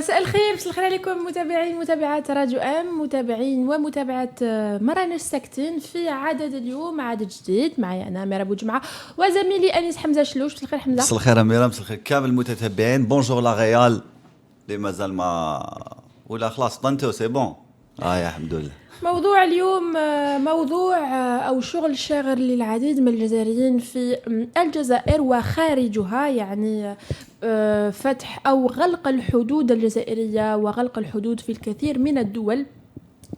مساء الخير عليكم متابعين متابعات راديو ام، متابعين ومتابعات مرانش ساكتين في عدد اليوم، عدد جديد معي انا أميرة بوجمعة وزميلي انيس حمزة شلوش. مساء الخير حمزة. مساء الخير أميرة، مساء الخير كامل المتتبعين. بونجور لا ريال اللي مازال ما ولا خلاص طنتو سي بون. يا الحمد لله. موضوع اليوم موضوع أو شغل شاغر للعديد من الجزائريين في الجزائر وخارجها، يعني فتح أو غلق الحدود الجزائرية وغلق الحدود في الكثير من الدول،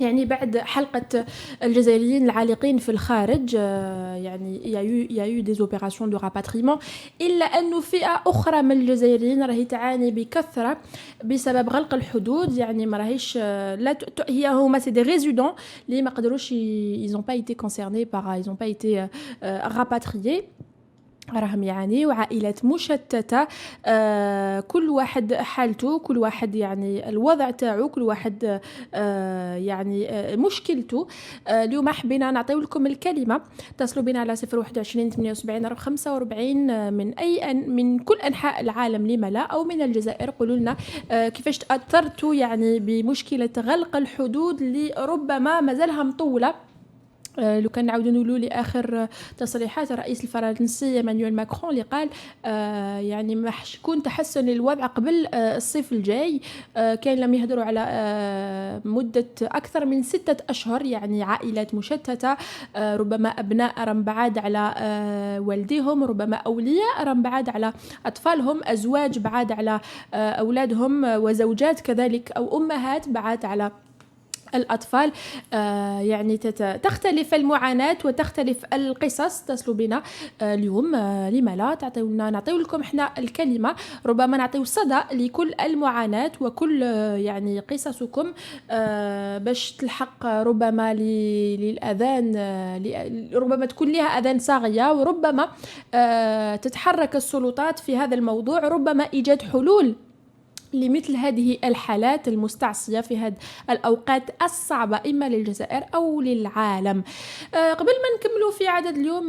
يعني بعد حلقة الجزائريين العالقين في الخارج، يعني il y a eu des opérations de rapatriement، إلا أنه فئة أخرى من الجزائريين راهي تعاني بكثرة بسبب غلق الحدود. يعني ما راهيش هي هما سي دي ريزيدون اللي ما قدروش ils ont pas été concernés par ils ont pas été rapatriés، راهم يعاني وعائلات مشتتة، كل واحد حالته، كل واحد يعني الوضع تاعو، كل واحد يعني مشكلته. اليوم حبينا نعطيو لكم الكلمة. اتصلوا بنا على 021 78 45 من كل أنحاء العالم، لما لا، أو من الجزائر. قولوا لنا كيفاش تأثرتوا يعني بمشكلة غلق الحدود اللي ربما مازالها مطولة. لو كان نعاودو نقولوا لآخر تصريحات الرئيس الفرنسي مانويل ماكرون اللي قال يعني ما يكون تحسن الوضع قبل الصيف الجاي. كان لم يهدروا على مدة أكثر من 6 أشهر، يعني عائلات مشتتة، ربما أبناء راهم بعاد على والديهم، ربما أولياء راهم بعاد على أطفالهم، أزواج بعاد على أولادهم، وزوجات كذلك أو أمهات بعاد على الأطفال. يعني تختلف المعاناة وتختلف القصص. اتصلوا بنا اليوم، لما لا نعطيو لكم احنا الكلمة، ربما نعطيو صدى لكل المعاناة وكل يعني قصصكم، باش تلحق ربما للأذان، ربما تكون لها أذان صاغية، وربما تتحرك السلطات في هذا الموضوع، ربما إيجاد حلول لمثل هذه الحالات المستعصية في هذه الأوقات الصعبة، إما للجزائر أو للعالم. قبل ما نكملوا في عدد اليوم،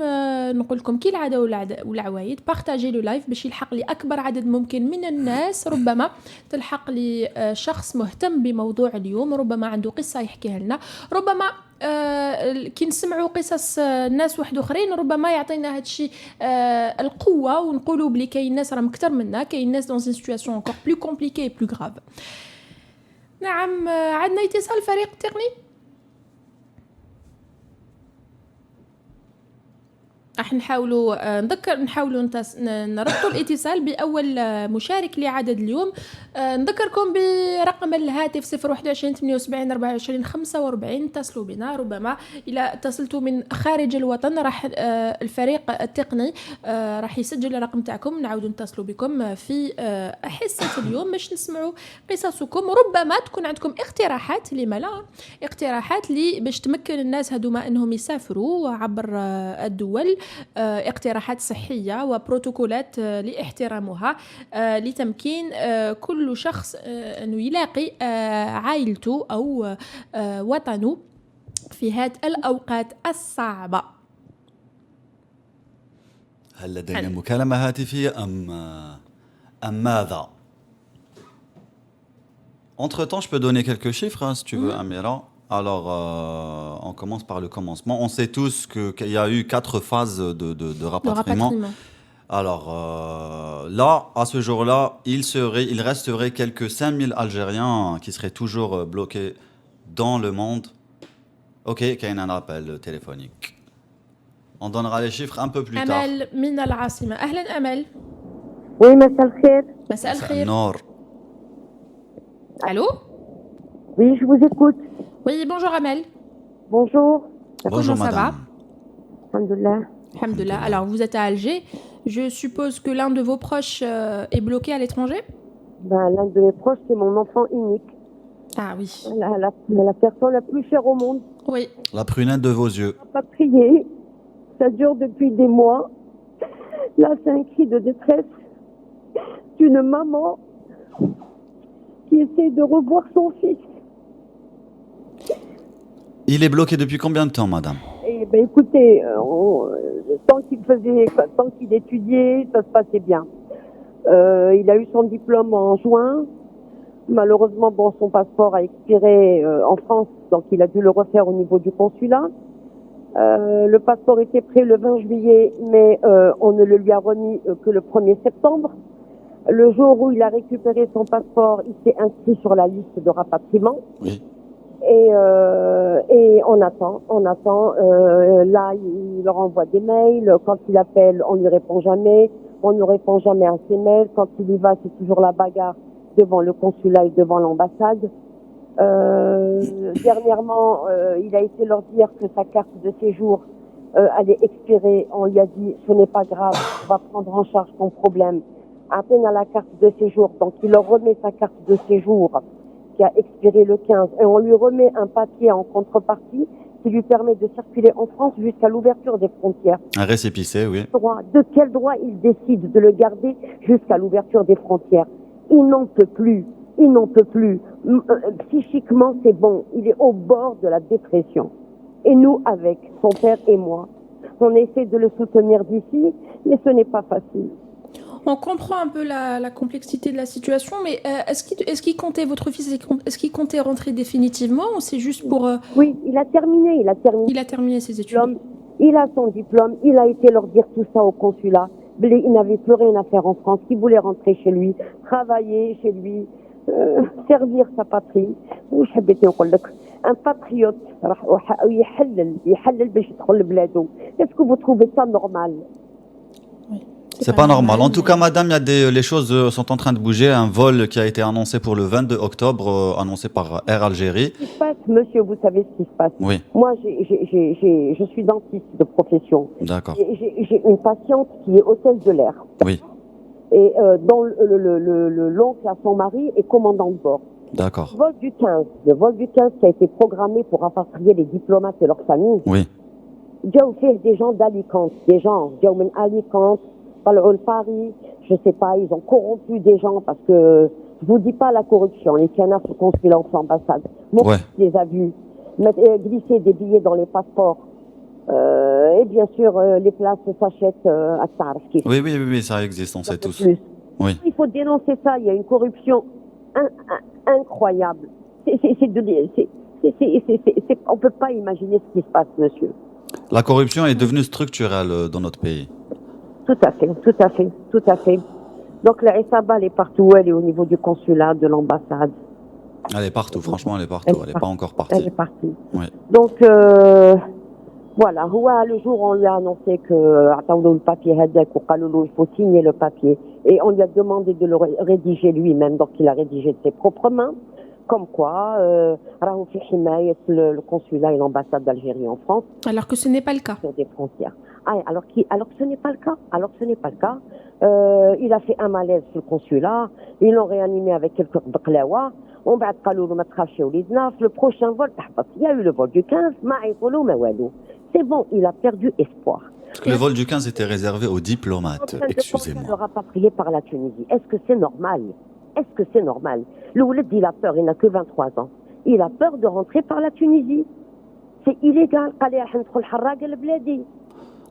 نقول لكم كي العادة والعوايد، بارتاجي لو لايف باش يلحق لأكبر عدد ممكن من الناس، ربما تلحق لشخص مهتم بموضوع اليوم، ربما عنده قصة يحكيها لنا، ربما كي نسمعوا قصص الناس واحد اخرين ربما يعطينا هذا الشيء القوه، ونقولوا بلي كاين ناس راهم اكثر منا، كاين ناس دون سيتوياسيون انكور بلو كومبليكي بلو غراف. نعم، عندنا اتصال فريق التقني. راح نحاولوا نربطوا الاتصال بأول مشارك لعدد اليوم. نذكركم برقم الهاتف 021 78 24 45. اتصلوا بنا، ربما إذا اتصلتوا من خارج الوطن راح الفريق التقني راح يسجل الرقم تاعكم، نعاودوا نتصلوا بكم في حصة اليوم باش نسمعوا قصصكم. ربما تكون عندكم اقتراحات، لما لا، اقتراحات باش تمكن الناس هذوما انهم يسافروا عبر الدول، اقتراحات صحية وبروتوكولات لاحترامها، لتمكين كل شخص أنه يلاقي عائلته أو وطنه في هذه الأوقات الصعبة. هل لدينا مكالمة هاتفية أم ماذا؟ Entre-temps, je peux donner quelques chiffres, hein, si tu veux, Amira. Alors, on commence par le commencement. On sait tous qu'il y a eu 4 phases de rapatriement. Alors, là, à ce jour-là, il resterait quelques 5000 Algériens qui seraient toujours bloqués dans le monde. Ok, il y a un appel téléphonique. On donnera les chiffres un peu plus tard. أمل من العاصمة. أهلا أمل. Oui, مساء الخير. مساء الخير. نور. Allô? Oui, je vous écoute. Oui, bonjour Amel. Bonjour. Bonjour Comment ça va? Alhamdulillah. Alhamdulillah. Alors, vous êtes à Alger. Je suppose que l'un de vos proches est bloqué à l'étranger? L'un de mes proches, c'est mon enfant unique. Ah oui. La personne la plus chère au monde. Oui. La prunelle de vos yeux. On n'a pas prié. Ça dure depuis des mois. Là, c'est un cri de détresse d'une maman qui essaie de revoir son fils. Il est bloqué depuis combien de temps, madame? Écoutez, tant qu'il étudiait, ça se passait bien. Il a eu son diplôme en juin. Malheureusement, bon, son passeport a expiré en France, donc il a dû le refaire au niveau du consulat. Le passeport était prêt le 20 juillet, mais on ne le lui a remis que le 1er septembre. Le jour où il a récupéré son passeport, il s'est inscrit sur la liste de rapatriement. Oui. Et on attend. Là, il leur envoie des mails. Quand il appelle, on lui répond jamais. On ne répond jamais à ses mails. Quand il y va, c'est toujours la bagarre devant le consulat et devant l'ambassade. Dernièrement, il a été leur dire que sa carte de séjour allait expirer. On lui a dit, ce n'est pas grave, on va prendre en charge ton problème. À peine à la carte de séjour, donc il leur remet sa carte de séjour qui a expiré le 15 et on lui remet un papier en contrepartie qui lui permet de circuler en France jusqu'à l'ouverture des frontières. Un récépissé, oui. De quel droit il décide de le garder jusqu'à l'ouverture des frontières? Il n'en peut plus. Psychiquement, c'est bon. Il est au bord de la dépression. Et nous, avec son père et moi, on essaie de le soutenir d'ici, mais ce n'est pas facile. On comprend un peu la complexité de la situation, mais est-ce qu'il comptait, votre fils, est-ce qu'il comptait rentrer définitivement ou c'est juste pour... Oui, il a terminé. Il a terminé ses études. Il a son diplôme, il a été leur dire tout ça au consulat. Il n'avait plus rien à faire en France, il voulait rentrer chez lui, travailler chez lui, servir sa patrie. Un patriote, est-ce que vous trouvez ça normal? C'est pas normal. En tout cas, madame, les choses sont en train de bouger. Un vol qui a été annoncé pour le 22 octobre, annoncé par Air Algérie. Ce qui se passe, monsieur, vous savez ce qui se passe. Oui. Moi, je suis dentiste de profession. D'accord. J'ai une patiente qui est hôtesse de l'air. Oui. Et dont l'oncle à son mari est commandant de bord. D'accord. Le vol du 15 qui a été programmé pour rapatrier les diplomates et leurs familles. Oui. J'ai fait des gens d'Alicante, Alicante, Paris, je sais pas, ils ont corrompu des gens parce que, je vous dis pas la corruption, les canards au consulat en ambassade. Mon fils les a vus glisser des billets dans les passeports. Et bien sûr, les places s'achètent à Tarski. Oui, ça existe, on sait tous. Oui. Il faut dénoncer ça, il y a une corruption incroyable. On peut pas imaginer ce qui se passe, monsieur. La corruption est devenue structurelle dans notre pays. Tout à fait. Donc la SABA, elle est partout, elle est au niveau du consulat, de l'ambassade. Elle est partout, franchement, elle est partout. Elle n'est pas encore partie. Elle est partie. Oui. Donc, voilà. Le jour où on lui a annoncé que le papier, il faut signer le papier. Et on lui a demandé de le rédiger lui-même. Donc, il a rédigé de ses propres mains. Comme quoi, le consulat et l'ambassade d'Algérie en France. Alors que ce n'est pas le cas. Sur des frontières. Alors que ce n'est pas le cas. Il a fait un malaise sur le consulat. Ils l'ont réanimé avec quelques baklawa. Le prochain vol, il y a eu le vol du 15. C'est bon, il a perdu espoir. Parce que le vol du 15 était réservé aux diplomates. Excusez-moi. Le rapatrier par la Tunisie. Est-ce que c'est normal? Le Ouled, il a peur, il n'a que 23 ans. Il a peur de rentrer par la Tunisie. C'est illégal.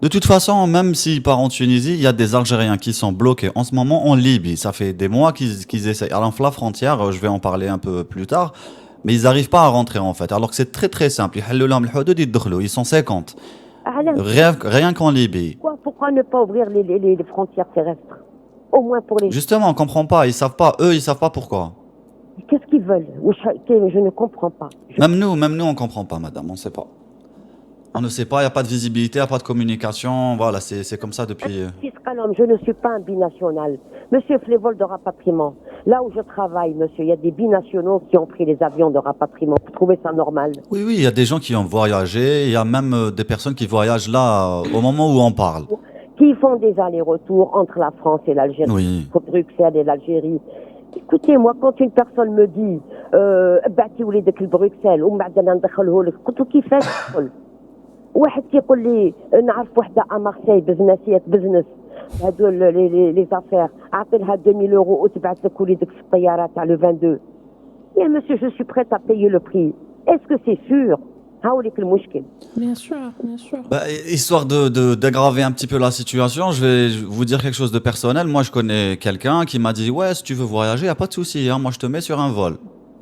De toute façon, même s'il part en Tunisie, il y a des Algériens qui sont bloqués en ce moment en Libye. Ça fait des mois qu'ils essayent. Alors, la frontière, je vais en parler un peu plus tard, mais ils n'arrivent pas à rentrer en fait. Alors que c'est très très simple. Ils sont 50. Rien qu'en Libye. Pourquoi ne pas ouvrir les frontières terrestres? Au moins pour les... Justement, on ne comprend pas. Ils savent pas pourquoi. Qu'est-ce qu'ils veulent? Je ne comprends pas. Même nous, on ne comprend pas, madame. On ne sait pas. On ne sait pas, il n'y a pas de visibilité, il n'y a pas de communication. Voilà, c'est comme ça depuis... Je ne suis pas un binational. Monsieur, les vols de rapatriement. Là où je travaille, monsieur, il y a des binationaux qui ont pris les avions de rapatriement. Vous trouvez ça normal? Oui, il y a des gens qui ont voyagé. Il y a même des personnes qui voyagent là, au moment où on parle. Qui font des allers-retours entre la France et l'Algérie. Oui. Entre Bruxelles et l'Algérie. Écoutez, moi, quand une personne me dit بعتي وليدك لبروكسل ومن بعد انا ندخله لك قلت له كيفاش تدخل واحد كيقول لي نعرف وحده ا مارسي بزنس هادو لي زافير اعطي لها 2000 يورو وتبعث لك وليدك في الطياره تاع لو 22 يا monsieur je suis prête à payer le prix est-ce que c'est sûr هاوليك المشكل. Bien sûr, bien sûr. Bah, histoire d'aggraver un petit peu la situation, je vais vous dire quelque chose de personnel. Moi, je connais quelqu'un qui m'a dit ouais, si tu veux voyager, y a pas de souci, hein, moi je te mets sur un vol.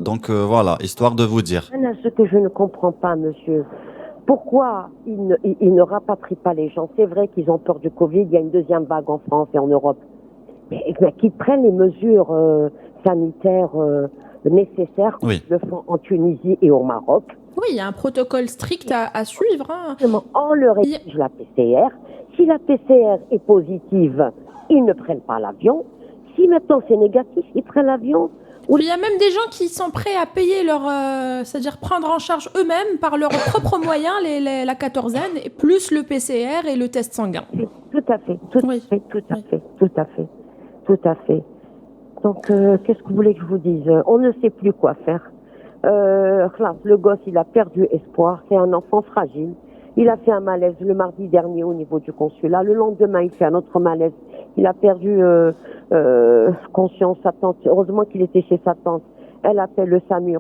Donc voilà, histoire de vous dire. Ce que je ne comprends pas, monsieur, pourquoi ils ne rapatrient pas les gens? C'est vrai qu'ils ont peur du Covid, il y a une deuxième vague en France et en Europe. Mais qu'ils prennent les mesures sanitaires nécessaires, Oui. le font en Tunisie et au Maroc. Oui, il y a un protocole strict à suivre. Hein. On leur exige la PCR. Si la PCR est positive, ils ne prennent pas l'avion. Si maintenant c'est négatif, ils prennent l'avion. Il y a même des gens qui sont prêts à payer c'est-à-dire prendre en charge eux-mêmes par leurs propres moyens la quatorzaine, et plus le PCR et le test sanguin. Tout à fait, tout à fait. Donc, qu'est-ce que vous voulez que je vous dise? On ne sait plus quoi faire. Le gosse, il a perdu espoir. C'est un enfant fragile. Il a fait un malaise le mardi dernier au niveau du consulat. Le lendemain, il fait un autre malaise. Il a perdu conscience. Sa tante, heureusement qu'il était chez sa tante. Elle appelle le SAMU.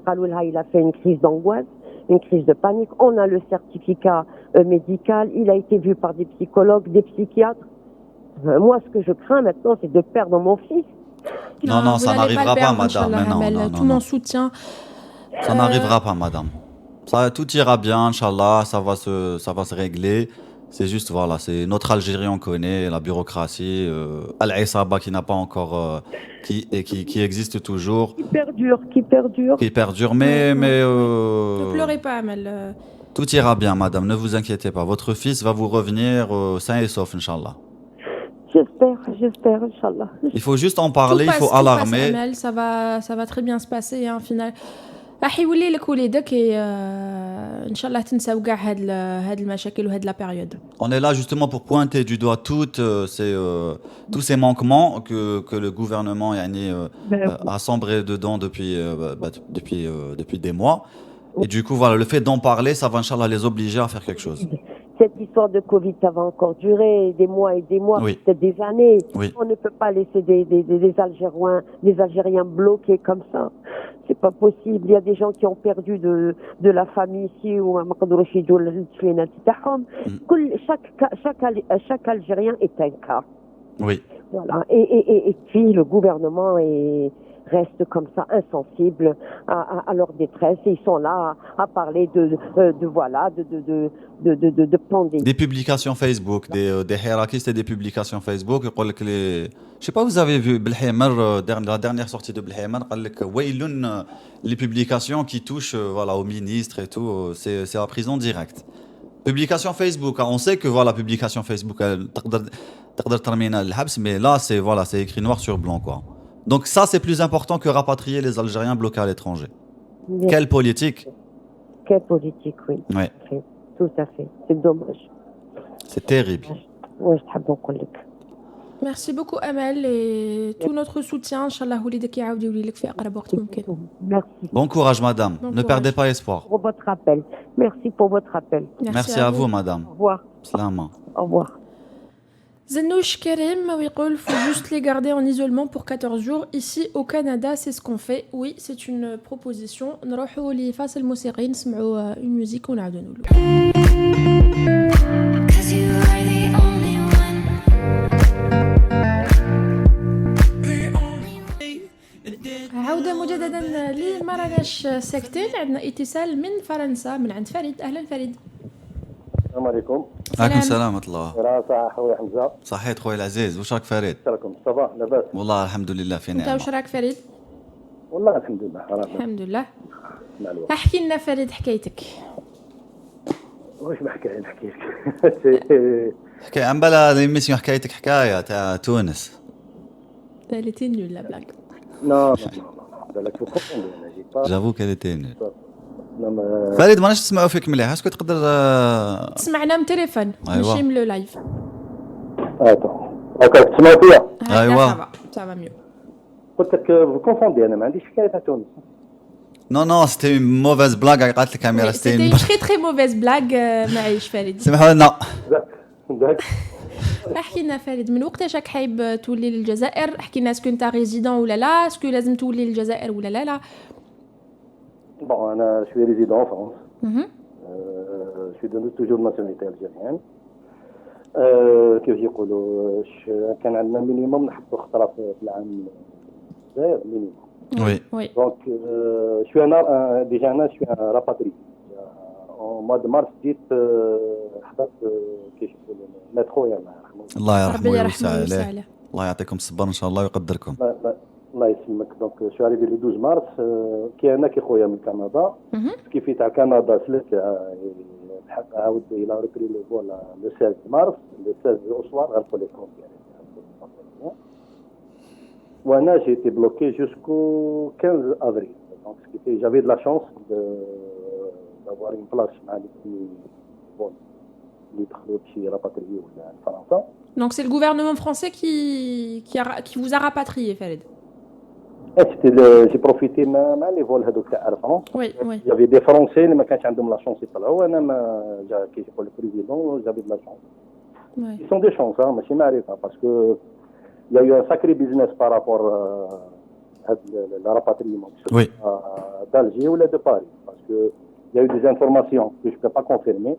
Il a fait une crise d'angoisse, une crise de panique. On a le certificat médical. Il a été vu par des psychologues, des psychiatres. Moi, ce que je crains maintenant, c'est de perdre mon fils. Non, ça n'arrivera pas, madame. Non, tout mon soutien. Ça n'arrivera pas, madame. Ça, tout ira bien, Inch'Allah, ça va se régler. C'est juste, voilà, c'est notre Algérie, on connaît, la bureaucratie, Al-Aïsaba qui n'a pas encore, qui existe toujours. Qui perdure, mais ne pleurez pas, Amel. Tout ira bien, madame, ne vous inquiétez pas. Votre fils va vous revenir sain et sauf, Inch'Allah. J'espère, Inch'Allah. Il faut juste en parler, il faut alarmer. Amel, ça va très bien se passer, hein, final. راح يولي لك وليدك ان شاء الله تنساو كاع هاد المشاكل وهاد لا بيريود. On est là justement pour pointer du doigt tous ces manquements que le gouvernement a sombré dedans depuis des mois. Et du coup, voilà, le fait d'en parler, ça va, Inch'Allah, les obliger à faire quelque chose. Cette histoire de Covid, ça va encore durer des mois et des mois, oui. peut-être des années. Oui. On ne peut pas laisser des Algériens bloqués comme ça. C'est pas possible. Il y a des gens qui ont perdu de la famille ici ou chaque Algérien est un cas. Oui. Voilà. Et puis le gouvernement reste comme ça insensible à leur détresse et ils sont là à parler de pandémie. Des publications Facebook, des hiérarchistes et des publications Facebook. Je sais pas, vous avez vu la dernière sortie de Belhaiman, les publications qui touchent voilà, aux ministres et tout, c'est la prison directe. Publication Facebook, on sait que voilà, publication Facebook, mais là c'est écrit noir sur blanc quoi. Donc ça, c'est plus important que rapatrier les Algériens bloqués à l'étranger. Bien. Quelle politique? Quelle politique, oui. Ouais. Tout à fait. C'est dommage. C'est terrible. Ouais, je t'aime beaucoup. Merci beaucoup, Amel, et tout notre soutien. Inch'Allah, وليدك يعاود يولي لك في أقرب وقت ممكن. Merci. Bon courage, madame. Ne perdez pas espoir. Pour votre appel. Merci pour votre appel. Merci à vous, madame. Au revoir. Salama. Au revoir. Zanouch Karim, il faut juste les garder en isolement pour 14 jours. Ici au Canada, c'est ce qu'on fait. Oui, c'est une proposition. نروحوا لفاصل موسيقي نسمعوا une musique ونعاودوا نولوا. عودة مجددا لمراكش ساكتين. عندنا اتصال من فرنسا من عند فريد. أهلا فريد. السلام عليكم. عليكم السلام ورحمة الله. صحة خويا حمزة. صحيت خويا العزيز، واش راك فريد؟ شراكم صباح لاباس؟ والله الحمد لله في نعمة. انت واش راك فريد؟ والله الحمد لله. الحمد لله. احكي لنا فريد حكايتك. واش بحكي نحكي لك؟ حكاية عن بلا ليميسيون حكايتك حكاية تاع تونس. Elle était nulle la blague. Non. بالك J'avoue qu'elle était nulle. فريد ماناش تسمعوا فيك مليح، اسكو تقدر تسمعنا من تليفون ماشي من لو لايف. هاكا تسمعوا فيا؟ ايوا ça va mieux. قلت لك فو كونفوندي، انا ما عنديش حكايه تاع تونس. Non, c'était une mauvaise blague قالت الكاميرا. C'était une très mauvaise blague. معيش فريد. سمحوا لنا. احكي لنا فريد، من وقتاش راك حايب تولي للجزائر؟ احكي لنا اسكو انت ريزيدون ولا لا، اسكو لازم تولي للجزائر ولا لا. Bon, je suis résident en France. suis toujours de nationalité algérienne. كيف يقولوا كان عندنا مينيموم نحطوا خطره في العام الجزائر مينيموم. Oui. Donc je suis déjà je suis un rapatrié. En mois de mars جيت حضرت كيف يقولوا مترو يا الله يرحمه ويوسع ويوسع عليه. عليه. الله يعطيكم الصبر ان شاء الله ويقدركم. الله يسلمك. دونك شو arrivé le 12 مارس كاين كي خويا من كندا كيف تاع كندا سلك الحق عاود الى ريبري لو فول لو 16 مارس لو 16 اسوار غلقوا لي فرونتيير. وانا j'ai été bloqué jusqu'au 15 avril. Donc j'avais de la chance d'avoir une place مع اللي bon اللي دخلوا شي راباتريو ولا فرنسا. Donc c'est le gouvernement français qui vous a rapatrié, Farid. J'ai profité مع les vols هذوك تاع Air France. Oui. Il y avait des Français اللي ما كانش عندهم لا شانس يطلعوا. انا ما جا كي يقول البريزيدون j'avais de la chance. Ouais. Ils sont des chances ماشي معرفه parce que il y a eu un sacré business par rapport à le rapatriement d'Alger ou de Paris parce que il y a eu des informations que je peux pas confirmer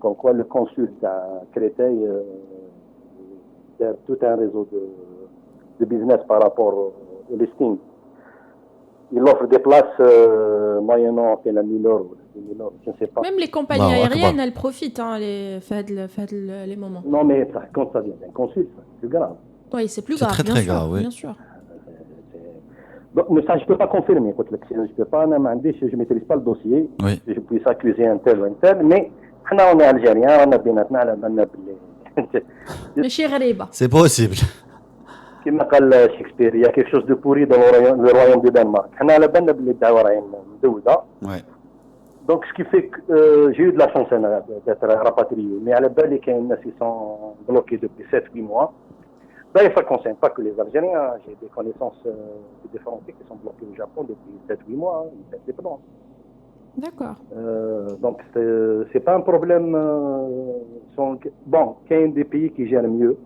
comme quoi le consul à Créteil il y a tout un réseau de business par rapport au listing. Il offre des places moyennant qu'elle a 1 000 €, 2 000 €, je ne sais pas. Même les compagnies aériennes, elles profitent les moments. Non, mais ça, quand ça vient d'un consul, c'est plus grave. Oui, c'est plus grave, très grave, oui. Bien sûr. Donc, mais ça, je ne peux pas confirmer. Je ne peux pas, je ne maîtrise pas le dossier. Oui. Je puisse accuser un tel ou un tel, mais on est algériens, on a بيناتنا على بالنا باللي ماشي غريبة. C'est possible. كما قال شكسبير il y a quelque chose de pourri dans le royaume du Danemark. حنا على بالنا باللي الدعوة راهي مدودة. Ouais. Donc ce qui fait que j'ai eu de la chance d'être rapatrié, mais à la base les gens ils sont bloqués depuis 7-8 mois. D'ailleurs, ça ne concerne pas que les Algériens. J'ai des connaissances des Français qui sont bloqués au Japon depuis 7-8 mois, ils pètent des plombs. D'accord. Donc c'est pas un problème. Bon, il y a des pays qui gèrent mieux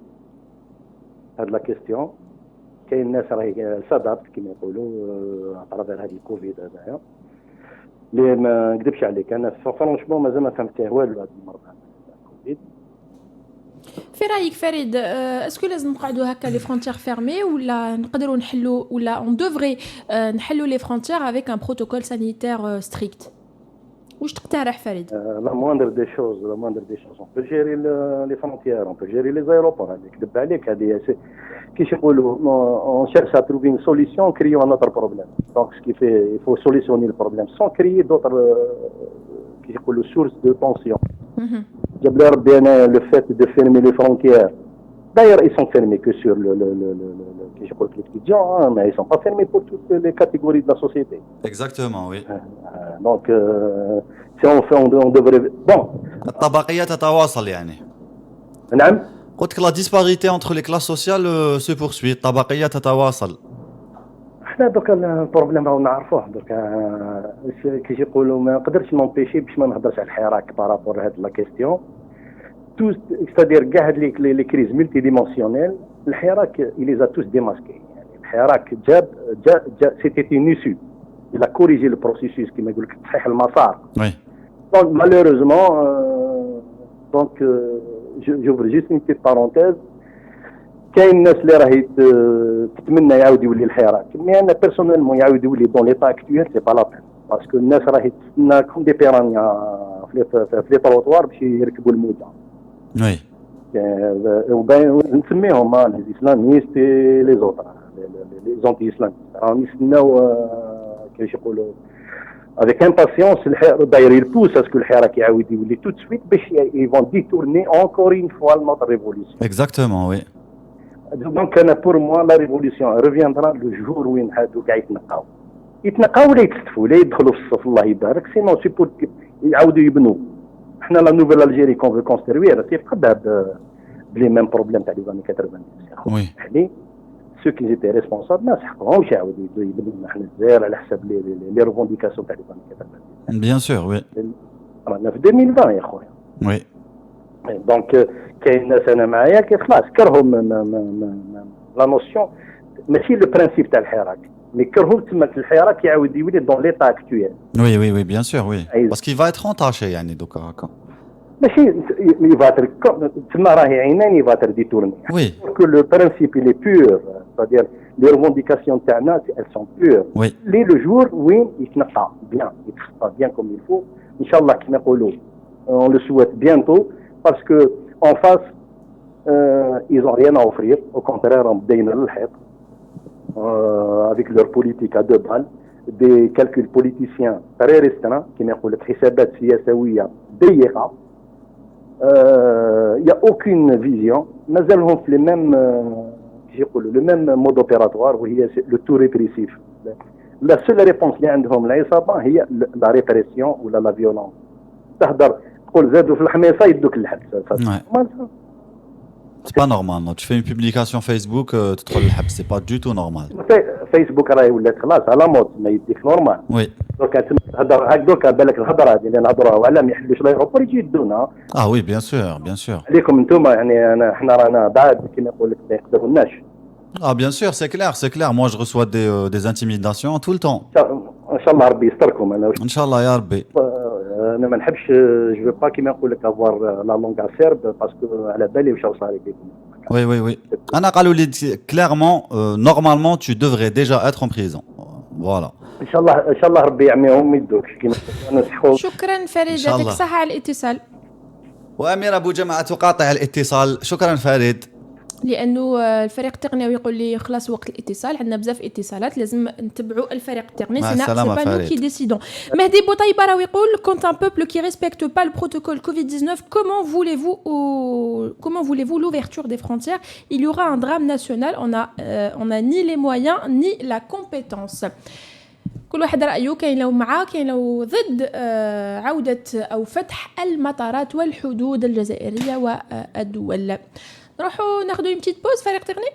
de la question. Il y a des gens qui s'adaptent, qui à travers le Covid. Mais ما نكذبش عليك انا فرانشمون مازال ما فهمتش والو هذه المره الكوفيد. في رايك فريد اسكو لازم نقعدوا هكا لي فرونتيير فيرمي ولا نقدروا نحلوا ولا اون دوفري نحلوا لي فرونتيير افيك ان بروتوكول سانيتير ستريكت واش تقترح فريد؟ لا موندر دي شوز اون بو جيري لي فرونتيير اون بو جيري لي زايروبور. هذه كذب عليك هذه كيش يقولوا on cherche à trouver une solution créer un autre problème. Donc ce qui fait il faut solutionner le problème sans créer d'autres كيش يقولوا sources de tension. جاب لي ربي انا le fait de fermer les frontières. D'ailleurs ils sont fermés que sur le كيش يقولوا les étudiants mais ils sont pas fermés pour toutes les catégories de la société. Exactement, oui. Donc si on fait on devrait bon الطبقية تتواصل يعني. نعم. قلت لك la disparité entre les classes sociales se poursuit. الطبقية تتواصل. احنا دوك البروبليم راهو نعرفوه دوك كيش يقولوا ما نقدرش نونبيشي باش ما نهضرش على الحراك بارابور هاد لا كيستيون تو ستادير كاع هاد لي كريز ملتي ديمونسيونيل الحراك لي زا توس ديماسكي. يعني الحراك جاب سيتي اون ايسو الى كوريجي لو بروسيسوس كيما يقول لك تصحيح المسار. Oui. دونك مالوروزمون دونك j'ouvre juste une petite parenthèse. كاين الناس اللي راهي تتمنى يعاود يولي الحراك مي انا بيرسونيلمون يعاود يولي دون ليطا اكتويل سي با لا بين باسكو الناس راهي تستنى كوم دي بيرانيا في لي تروطوار باش يركبوا الموجه. Oui. وباين نسميهم لي اسلاميست لي زوطر لي زونتي اسلاميست راهم يستناو كيفاش يقولوا avec impatience d'ailleurs il pousse à ce que الحراك يعاود يولي tout de suite باش ils vont détourner encore une fois notre révolution. Exactement, oui. Donc pour moi la révolution reviendra le jour où هادو كاع يتنقاو ولا يتستفوا ولا يدخلوا في الصف الله يبارك سينو سي بور يعاودوا يبنوا. احنا لا نوفيل الجيري كون فو كونستروير سي قد بلي ميم بروبليم تاع لي زاني 90. Oui. يعني ceux qui étaient responsables ما سحقوهمش يعاودوا يبنوا حنا الجزائر على حساب لي ريفونديكاسيون تاع لي زاني 90. Bien sûr, oui. رانا في 2020 يا خويا. Oui. دونك كاين ناس انا معايا كي خلاص كرهوا لا نوسيون ماشي لو برانسيب تاع الحراك مي كرهوا تما الحراك يعاود يولي دون ليطا اكتويل. Oui, oui, oui, bien sûr, oui. أي. Parce qu'il va être entaché يعني دوكا هكا. il va être تما راهي عينين il va être détourné. Oui. Que le principe il est pur, c'est-à-dire les revendications تاعنا elles sont pures. Oui. Le jour وين يتنقى bien comme il faut. Inch'Allah كما نقولوا on le souhaite bientôt parce que en face ils ont rien à offrir, au contraire on بدينا للحيط avec leur politique à deux balles, des calculs politiciens très restreints كما يقول لك حسابات سياسية ضيقة. Il n'y a aucune vision. مازالهم في le même mode opératoire وهي le tout répressif. La seule réponse اللي عندهم العصابة هي la répression ou la violence. تهدر تقول زادوا في الحميصة يدوك للحبس. C'est pas normal. Non. Tu fais une publication Facebook, tu te relèves. C'est pas du tout normal. فيسبوك راهي ولات خلاص على موت ما يديك نورمال. Oui. دوكا تهضر هاك دوكا بالك الهضره هذه اللي نهضروها على ما يحلوش لايروبور يجي يدونا. Ah oui, bien sûr, bien sûr. عليكم انتم يعني احنا رانا بعد كما نقول لك ما يقدروناش. Ah bien sûr, c'est clair, c'est clair. Moi, je reçois des intimidations tout le temps. ان شاء الله ربي يستركم. انا Inch'Allah, ya Rabbi. انا ما نحبش جو با كيما نقول لك افوار لا لونغ سيرب باسكو على بالي واش صاري فيكم. Oui, oui, oui. Anna Kalouli, clairement, normalement, tu devrais déjà être en prison. Voilà. ان شاء الله ربي يعميهم يدوك كيما نصحوا. شكرا فريد، يعطيك الصحة على الاتصال. وأميرة أبو جمعة تقاطع الاتصال. شكرا فريد. لانه الفريق التقني يقول لي خلاص وقت الاتصال، عندنا بزاف اتصالات لازم نتبعوا الفريق التقني. مع السلامة فريد. qui décidons. Mehdi Boutaïba راهو يقول quand un peuple qui respecte pas le protocole Covid-19, comment voulez-vous l'ouverture des frontières? Il y aura un drame national. On a ni les moyens ni la compétence. كل واحد رأيه، كاين لو معاه كاين لو ضد عودة أو فتح المطارات والحدود الجزائرية والدول. نروحوا ناخذوا une petite pause فريق تغني،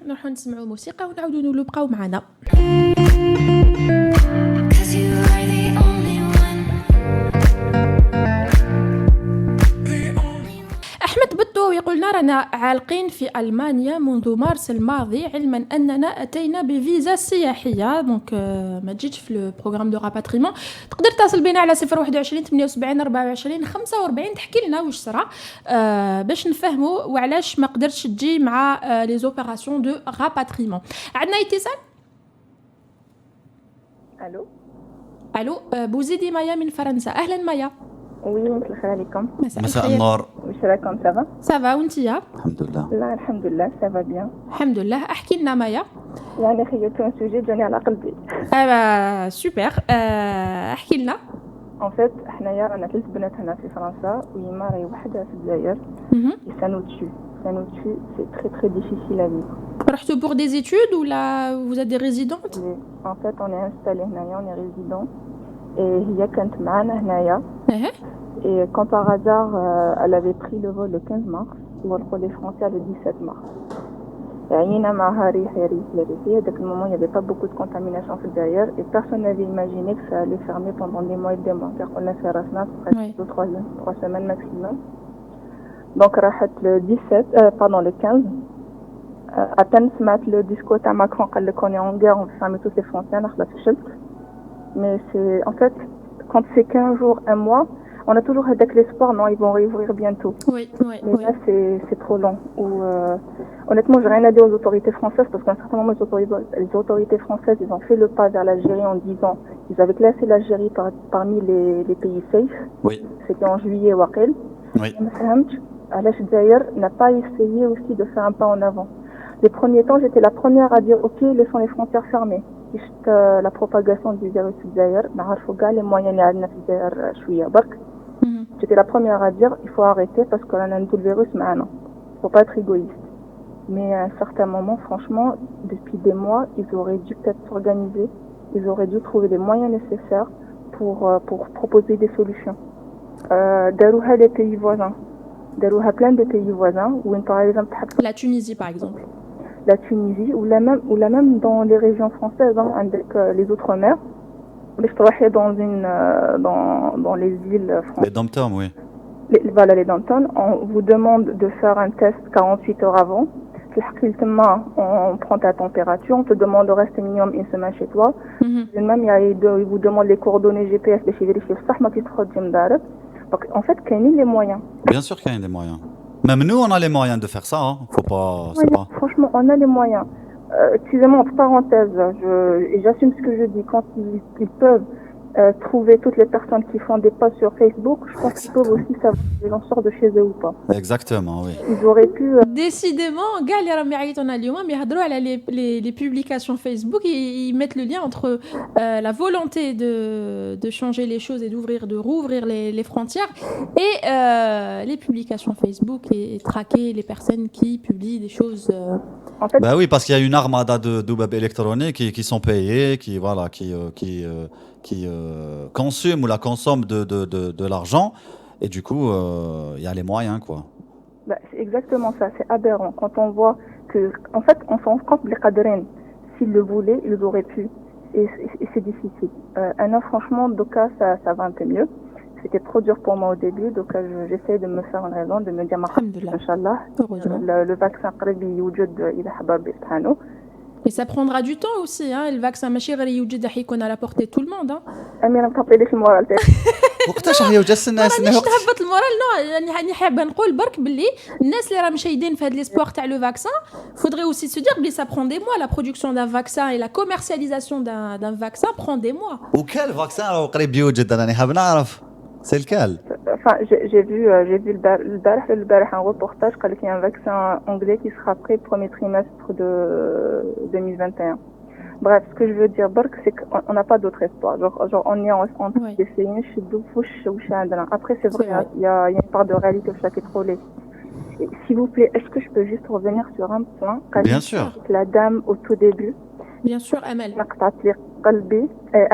نروحوا نسمعوا موسيقى ونعاودوا نبقاو معنا. أحمد بطو يقول لنا رانا عالقين في ألمانيا منذ مارس الماضي، علما أننا أتينا بفيزا سياحية، دونك ما تجيش في البروغرام دو راباتريمون. تقدر تصل بنا على 021 78 24 45 تحكي لنا واش صرا باش نفهموا وعلاش ما قدرتش تجي مع لي زوبيراسيون دو راباتريمون. عندنا اتصال. الو بوزيدي مايا من فرنسا. أهلا مايا. وي مساء الخير عليكم. مساء النور. واش راكم؟ سافا؟ سافا وانتيا؟ الحمد لله. لا الحمد لله سافا بيان. الحمد لله. احكي لنا مايا. يعني خيرتو سوجي جاني على قلبي. سوبر. احكي لنا. ان فيت حنايا رانا 3 بنات هنا في فرنسا ويما راهي وحده في الجزائر. ça nous tue c'est très très difficile à vivre. رحتوا pour des études ou là vous êtes des résidentes? En fait on est installé هنايا on est résident et هي كانت معنا هنايا. Et quand par hasard, elle avait pris le vol le 15 mars, ou les Français le 17 mars. À ce moment, il n'y avait pas beaucoup de contamination derrière et personne n'avait imaginé que ça allait fermer pendant des mois et des mois. C'est-à-dire qu'on a fait Rasna presque 3 semaines maximum. Donc, le 15, à peine se mettre le discours à Macron qu'on est en guerre, on veut fermer tous les Français, mais c'est en fait, quand c'est 15 jours, 1 mois, on a toujours avec l'espoir, non, ils vont réouvrir bientôt. Oui. Mais là, c'est trop long. Honnêtement, j'ai rien à dire aux autorités françaises parce qu'à un certain moment, les autorités françaises, ils ont fait le pas vers l'Algérie en disant qu'ils avaient classé l'Algérie parmi les pays safe. Oui. C'était en juillet, Waqil. Oui. Alash Dzaïr n'a pas essayé aussi de faire un pas en avant. Les premiers temps, j'étais la première à dire ok, laissons les frontières fermées. La propagation du virus Dzaïr, les moyens j'étais la première à dire il faut arrêter parce qu'on a tout le virus maintenant. Il ne faut pas être égoïste. Mais à un certain moment, franchement, depuis des mois, ils auraient dû peut-être s'organiser. Ils auraient dû trouver les moyens nécessaires pour proposer des solutions. Darouha les pays voisins. Darouha plein de pays voisins où par exemple la Tunisie par exemple. La Tunisie ou même dans les régions françaises, avec les outre-mer. Je dans les îles françaises. Les dom-toms, oui. Voilà, les dom-toms. On vous demande de faire un test 48 heures avant. On prend ta température, on te demande de rester minimum 1 semaine chez toi. Même, ils vous demandent les coordonnées GPS de chez vérifier ça, Donc en fait, qu'il y a les moyens. Bien sûr qu'il y a des moyens. Même nous, on a les moyens de faire ça. Hein. Faut pas. Oui, franchement, on a les moyens. Excusez-moi, entre parenthèses, et j'assume ce que je dis. Quand ils peuvent trouver toutes les personnes qui font des posts sur Facebook, je pense qu'ils peuvent aussi savoir si l'on sort de chez eux ou pas. Exactement, oui. Ils auraient pu... Décidément, gars, les راهم يعيطونا اليوم يهضروا على les publications Facebook, ils mettent le lien entre la volonté de changer les choses et de rouvrir les frontières et les publications Facebook et traquer les personnes qui publient des choses. En fait, bah oui, parce qu'il y a une armada de doubab électroniques qui sont payés, qui consument ou la consomment de l'argent. Et du coup, il y a les moyens, quoi. Bah, c'est exactement ça, c'est aberrant. Quand on voit que, en fait, on s'en rend compte les cadres, s'ils le voulaient, ils auraient pu. Et c'est difficile. Franchement, Doka, ça va un peu mieux. C'était trop dur pour moi au début, donc j'essaie de me faire une raison, de me dire, Inch'Allah, le vaccin, il a habab subhanahu. Et ça prendra du temps aussi, hein. Le vaccin ماشي غير يوجد راح يكون à la portée de tout le monde, hein. أميرة متعطي ليش المورال تاعك؟ وقتاش راح يوجد الناس مانيش نهبط المورال، نو يعني حابه نقول برك باللي الناس اللي راهم شايدين في هذا ليسبوار تاع لو فاكسان faudrait aussi se dire que ça prend des mois, la production d'un vaccin et la commercialisation d'un vaccin prend des mois. وكال فاكسان راهو قريب يوجد، انا حاب نعرف c'est lequel. Enfin, j'ai vu البارح un reportage qu'il y a un vaccin anglais qui sera prêt premier trimestre de 2021. Bref, ce que je veux dire, c'est qu'on n'a pas d'autre espoir. Genre on est en train d'essayer, après c'est vrai, il y a une part de réalité au chaque étrolé. S'il vous plaît, est-ce que je peux juste revenir sur un point? Bien sûr. La dame au tout début. Bien sûr, Amel.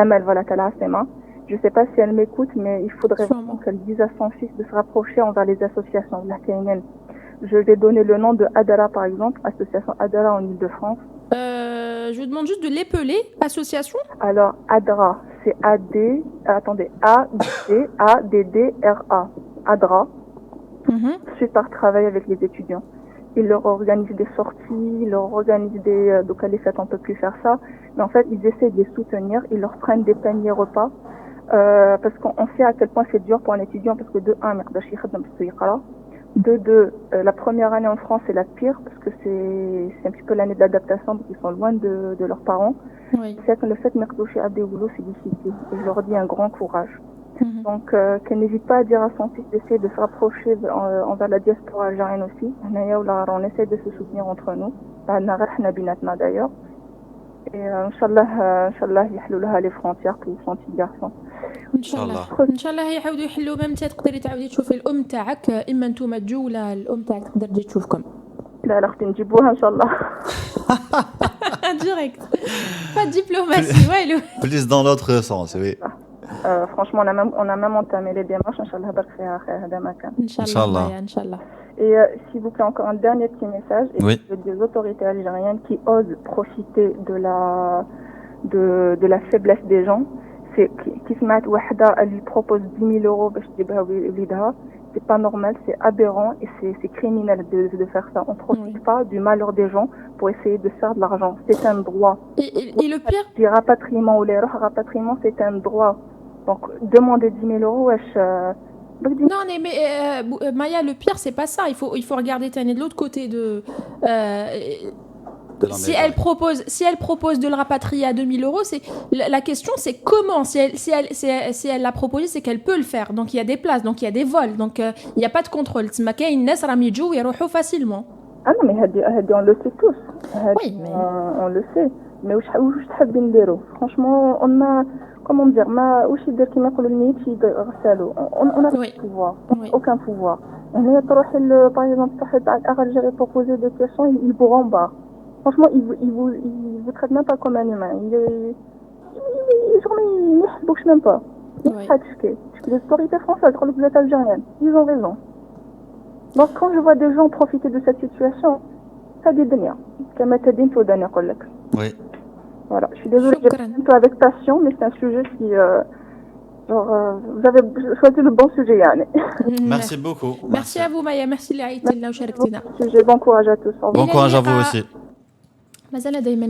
Amel, voilà, qu'elle a ses mains. Je ne sais pas si elle m'écoute, mais il faudrait vraiment qu'elle dise à son fils de se rapprocher envers les associations. Je vais donner le nom de Adara, par exemple, association Adara en Ile-de-France. Je vous demande juste de l'épeler, association. Alors, Adra, c'est A-D-D-R-A. Adra. Super travail avec les étudiants. Ils leur organisent des sorties, ils leur organisent des... Donc, à les fêtes, on ne peut plus faire ça. Mais en fait, ils essaient de les soutenir. Ils leur prennent des paniers repas. Parce qu'on sait à quel point c'est dur pour un étudiant, parce que de 1, de 2, la première année en France c'est la pire, parce que c'est un petit peu l'année de l'adaptation, donc ils sont loin de leurs parents. Oui. C'est que le fait de m'accrocher à des boulots, c'est difficile. Et je leur dis un grand courage. Donc qu'elle n'hésite pas à dire à son fils d'essayer de se rapprocher envers la diaspora algérienne aussi. On essaie de se soutenir entre nous. D'ailleurs. Et Inch'Allah, يحلوا لها les frontières pour son petit garçon. ان شاء الله يعاودوا يحلوا. ميم تقدري تعاودي تشوفي الام تاعك، اما نتوما تجوا ولا الام تاعك تقدر تجي تشوفكم. لا اختي نجيبوها ان شاء الله. Direct. Pas de diplomatie, ouais. Plus dans l'autre sens, oui. Franchement, on a même entamé les démarches. Inch'Allah, bark fiha khair hada makan. Inch'Allah. Inch'Allah. Et s'il vous plaît, encore un dernier petit message. Oui. Des autorités algériennes qui osent profiter de la faiblesse des gens. C'est qui se met wahda, elle lui propose 10 000 euros باش تجيبها وليدها. C'est pas normal, c'est aberrant et c'est criminel de faire ça. On ne profite pas du malheur des gens pour essayer de faire de l'argent. C'est un droit. Et le pire, du rapatriement ou les rapatriements, c'est un droit. Donc demander 10 000 euros, non, mais Maya, le pire, c'est pas ça. Il faut regarder Tani de l'autre côté de si elle propose de le rapatrier à 2 000 euros, la question c'est comment. Si elle l'a proposé, c'est qu'elle peut le faire. Donc il y a des places, donc il y a des vols, donc il n'y a pas de contrôle. Facilement. Ah non, mais on le sait tous. Oui, mais on le sait. Mais franchement, on a, comment dire, on a pas de pouvoir, aucun pouvoir. Par exemple, Algérie proposer des questions, il vous rembarre. Franchement, il vous traite même pas comme un humain. Il bouge même pas. Les autorités françaises, quand vous êtes algérienne, ils ont raison. Donc quand je vois des gens profiter de cette situation, ça dit bien. Oui. Voilà, je suis désolée, j'ai un peu avec passion, mais c'est un sujet qui... vous avez choisi le bon sujet, Yann. Merci beaucoup. Merci à vous, Maya. Merci, Laït. Bon courage à tous. Bon courage à vous aussi. مازال دائما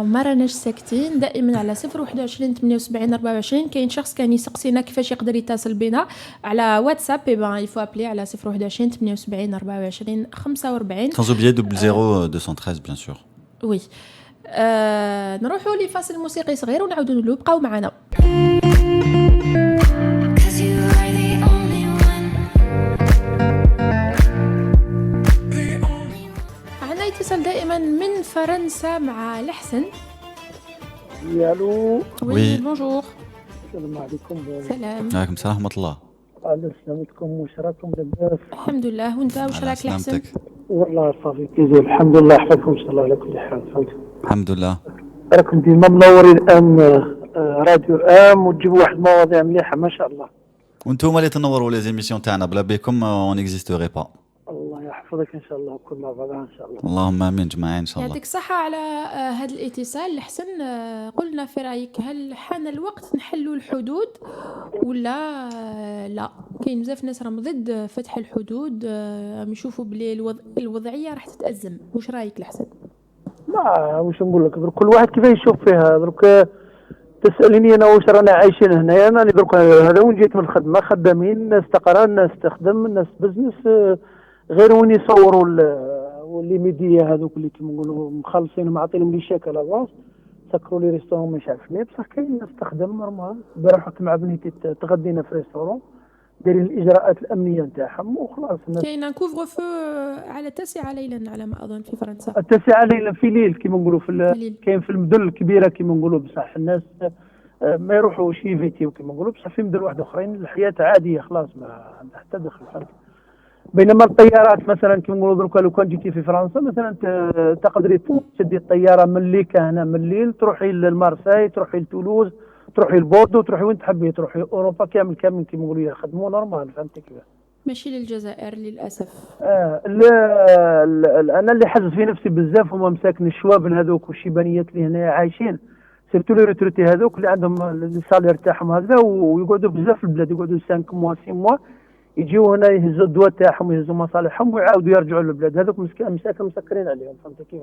ما راناش ساكتين، دائما على 021 78 24. كاين شخص كان يسقسينا كيفاش يقدر يتصل بنا على واتساب. يفو ابلي على 021 78 24 45. sans oublier 00213 bien sûr. وي نروحوا لفاصل موسيقي صغير ونعاودوا نلو. بقاو معنا. اتصل دائما من فرنسا مع الحسن. الو وي بونجور. السلام عليكم. سلام. عليكم السلام ورحمه الله. على سلامتكم، واش راكم لاباس؟ الحمد لله. وانت واش راك الحسن؟ والله صافي كيزيد الحمد لله، يحفظكم ان شاء الله على كل حال. الحمد لله. راكم ديما منورين الان راديو ام وتجيبوا واحد المواضيع مليحه ما شاء الله. وانتم اللي تنوروا لي زيميسيون تاعنا، بلا بكم اون اكزيستوري با. الله يحفظك ان شاء الله، كل مع بعضها ان شاء الله. اللهم امين جماعه ان شاء الله. يعطيك الصحه على هذا الاتصال الحسن. قلنا في رايك، هل حان الوقت نحلوا الحدود ولا لا؟ كاين بزاف ناس راهم ضد فتح الحدود، نشوفوا بلي الوضعيه راح تتازم. واش رايك الحسن؟ لا واش نقول لك، كل واحد كيف يشوف فيها. درك تسالني انا واش رانا عايشين هنايا. انا درك هذا وين جيت من الخدمه، خدامين، الناس تقرا، الناس تخدم، الناس بزنس، غير وين يصوروا اللي ميديا هذوك اللي كيما نقولوا مخلصين معطينهم لي شيك على الراس، سكروا لي ريستورون مش عارف ليه. بصح كاين ناس تخدم نورمال. البارح رحت مع بنيتي تغدينا في ريستورون، دايرين الاجراءات الامنيه نتاعهم وخلاص. كاين كوفر فو على 9 ليلا على ما اظن في فرنسا. 9 ليلا في ليل كيما نقولوا كاين في المدن الكبيره كيما نقولوا، بصح الناس ما يروحوش يفيتيو كيما نقولوا. بصح في مدن واحد اخرين الحياه عاديه خلاص، ما عندها حتى دخل. بينما الطيارات مثلا كيما نقولوا درك، لو كان جيتي في فرنسا مثلا تقدري تشدي الطياره من ليكا هنا من الليل، تروحي لمارساي، تروحي لتولوز، تروحي لبوردو، تروحي وين تحبي، تروحي اوروبا كامل كيما نقولوا يخدموا نورمال. فهمتي كيف؟ ماشي للجزائر للاسف. انا اللي حزت في نفسي بزاف هما مساكن الشوابن هذوك والشيبانيات اللي هنا عايشين، سيرتو لي ريتروتي هذوك اللي عندهم السالير تاعهم هكذا ويقعدوا بزاف في البلاد، يقعدوا 5 موا 6 موا، يجيو هنا يهزوا الدواء تاعهم ويهزوا مصالحهم ويعاودوا يرجعوا للبلاد. هذوك مساكن مسكرين عليهم. فهمت كيف؟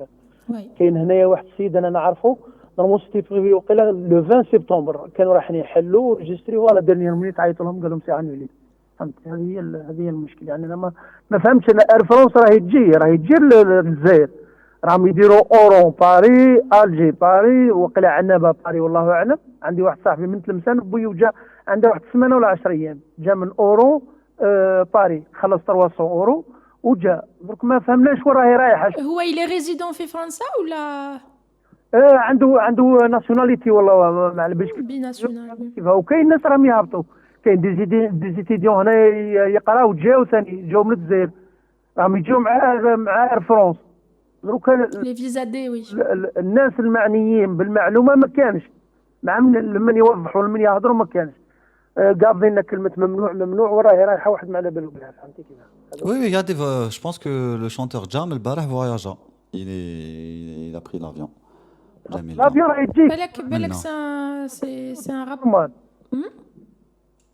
كاين هنايا واحد السيد انا نعرفه نورمالستي في وقيله لو 20 سبتمبر كانوا رايحين يحلوا ريجستري، ولا ديرنيير مينيت عيطوا لهم قال لهم سي انولي. فهمت؟ هذه هي المشكله. يعني انا ما فهمتش. انا اير فرونس راهي تجي للجزائر، راهم يديروا اورون باري، الجي باري، وقيله عنابه باري، والله اعلم. عندي واحد صاحبي من تلمسان بويو جا عنده واحد 8 ولا 10 ايام، جا من اورون باري، خلص 300 اورو وجا. درك ما فهمناش وين راهي رايحه. هو إلي ريزيدون في فرنسا ولا عنده ناسيوناليتي والله ما على باليش بي ناسيونال. وكاين ناس راهم يهبطوا، كاين ديزيتيديون هنا يقراو جاو ثاني جاو من الجزائر، راهم يجيو مع اير فرونس. دروك لي فيزا دي وي الناس المعنيين بالمعلومه ما كانش، مع من يوضحوا من يهضروا ما كانش. قابلين كلمه ممنوع وراهي رايحه واحد ما على بالو بها. فهمتي كيف؟ Oui, regardez, je pense que le chanteur Jam El Barah voyagea. Il a pris l'avion. L'avion راهي تجيك. بالك سي ان راب.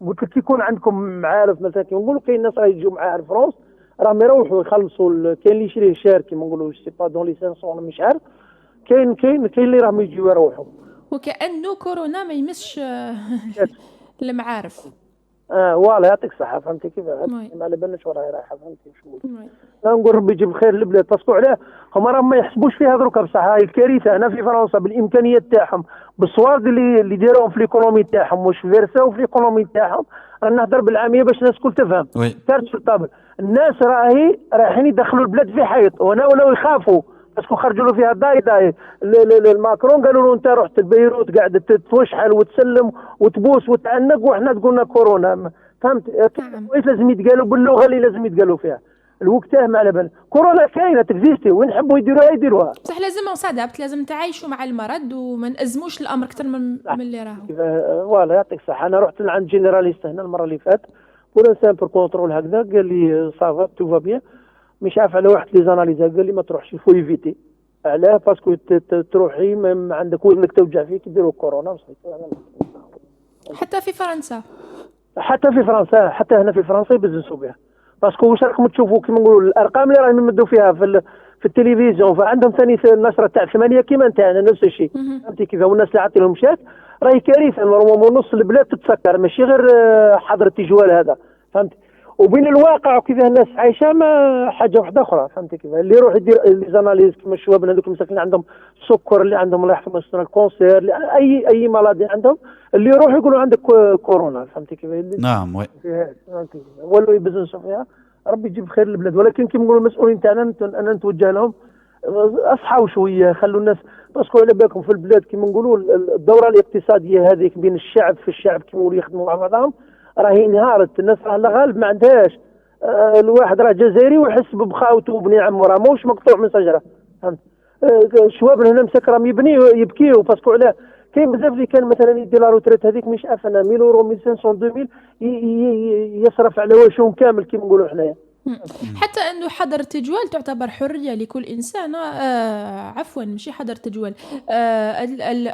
قلت لك يكون عندكم معارف مثلا كيما نقولوا، كاين ناس راهي يجيو مع فرنسا راهم يروحوا يخلصوا. كاين اللي يشري شهر كيما نقولوا سي با دون لي 500 مش عارف. كاين اللي راهم يجيو يروحوا. وكأنه كورونا ما يمسش المعارف. والله يعطيك الصحه. فهمتي كيف؟ ما على بالناش وراهي رايحه. فهمتي شنو نقول؟ ربي يجيب الخير للبلاد. باسكو علاه هما راهم ما يحسبوش فيها دروكا. بصح هاي الكارثه هنا في فرنسا بالامكانيات تاعهم، بالصوارد اللي داروهم في ليكونومي تاعهم، واش فيرساو في ليكونومي تاعهم. رانا نهضر بالعاميه باش الناس الكل تفهم. تارت في الطابل الناس رايحين يدخلوا البلاد في حيط، وهنا ولاو يخافوا باسكو خرجوا له فيها داي الماكرون قالوا له انت رحت لبيروت قاعد تتوشحل وتسلم وتبوس وتعنق، وحنا تقولنا كورونا. فهمت؟ كويس لازم يتقالوا باللغه اللي لازم يتقالوا فيها. الوقتاه ما على بالك كورونا كاينه تكزيستي، وين حبوا يديروها. بصح لازم نصادبت، لازم تعايشوا مع المرض وما نأزموش الامر اكثر من اللي راهو. والله يعطيك الصحه. انا رحت لعند جينيراليست هنا المره اللي فاتت بور سامبل كونترول هكذا، قال لي صافا تو فا بيان. مش عارف على واحد لي زاناليز قال لي ما تروحش فو ايفيتي. علاه؟ باسكو تروحي ما عندك وزنك توجع فيك يديروا كورونا. حتى في فرنسا حتى هنا في فرنسا يبزنسوا بها. باسكو واش راكم تشوفوا كيما نقولوا الارقام اللي راهم يمدوا فيها في التلفزيون، فعندهم ثاني النشره تاع 8 كيما نتاعنا نفس الشيء. فهمتي كيف؟ والناس اللي عاطي لهم شاك راهي كارثه، نورمالمون نص البلاد تتسكر، ماشي غير حظر التجوال هذا. فهمتي؟ وبين الواقع وكيف الناس عايشه ما حاجه واحده اخرى. فهمتي كيف؟ اللي يروح يدير لي زاناليز كيما الشباب هذوك المساكين اللي عندهم السكر، اللي عندهم الله يحفظهم الكونسير، اي مرض عندهم، اللي يروح يقولوا عندك كورونا. فهمتي كيف؟ نعم وي. ولو يبزنسوا فيها، ربي يجيب خير البلاد. ولكن كيما نقولوا المسؤولين تاعنا انا نتوجه لهم اصحوا شويه، خلوا الناس باسكو على بالكم في البلاد كيما نقولوا الدوره الاقتصاديه هذيك بين الشعب في الشعب كيما يقولوا يخدموا مع بعضهم راهي انهارت. الناس راه غالب ما عندهاش. الواحد راه جزائري ويحس بخاوته وبني عمه، راه ماهوش مقطوع من شجره. فهمت؟ الشباب هنا مسك راهم يبكيو باسكو علاه كاين بزاف اللي كان مثلا يدي لا روتريت هذيك مش عارفه 1000 يورو 1500 2000 يصرف على واشهم كامل كيما نقولوا حنايا. حتى انه حظر التجوال تعتبر حريه لكل انسان. عفوا ماشي حظر التجوال،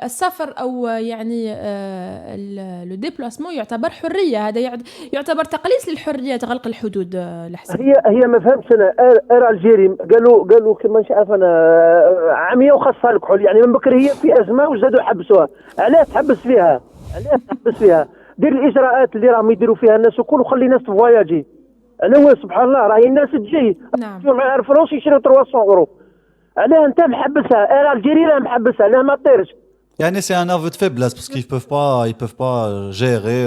السفر او يعني لو ديبلاسمون يعتبر حريه. هذا يعتبر تقليص للحريه، غلق الحدود لحسن. هي ما فهمتش انا. الجيري قالوا كما مش عارف انا عاميه وخاصه الكحول، يعني من بكري هي في ازمه وزادوا حبسوها. علاش تحبس فيها؟ دير الاجراءات اللي راهم يديروا فيها الناس وكل، وخلي الناس تفواياجي. علاه سبحان الله راهي الناس تجي مع الفلوس يشريو 300 يورو. علاه انت محبسها؟ الجيري راه محبسها، علاه ما طيرش؟ يعني c'est un aveu de faiblesse parce qu'ils peuvent pas gérer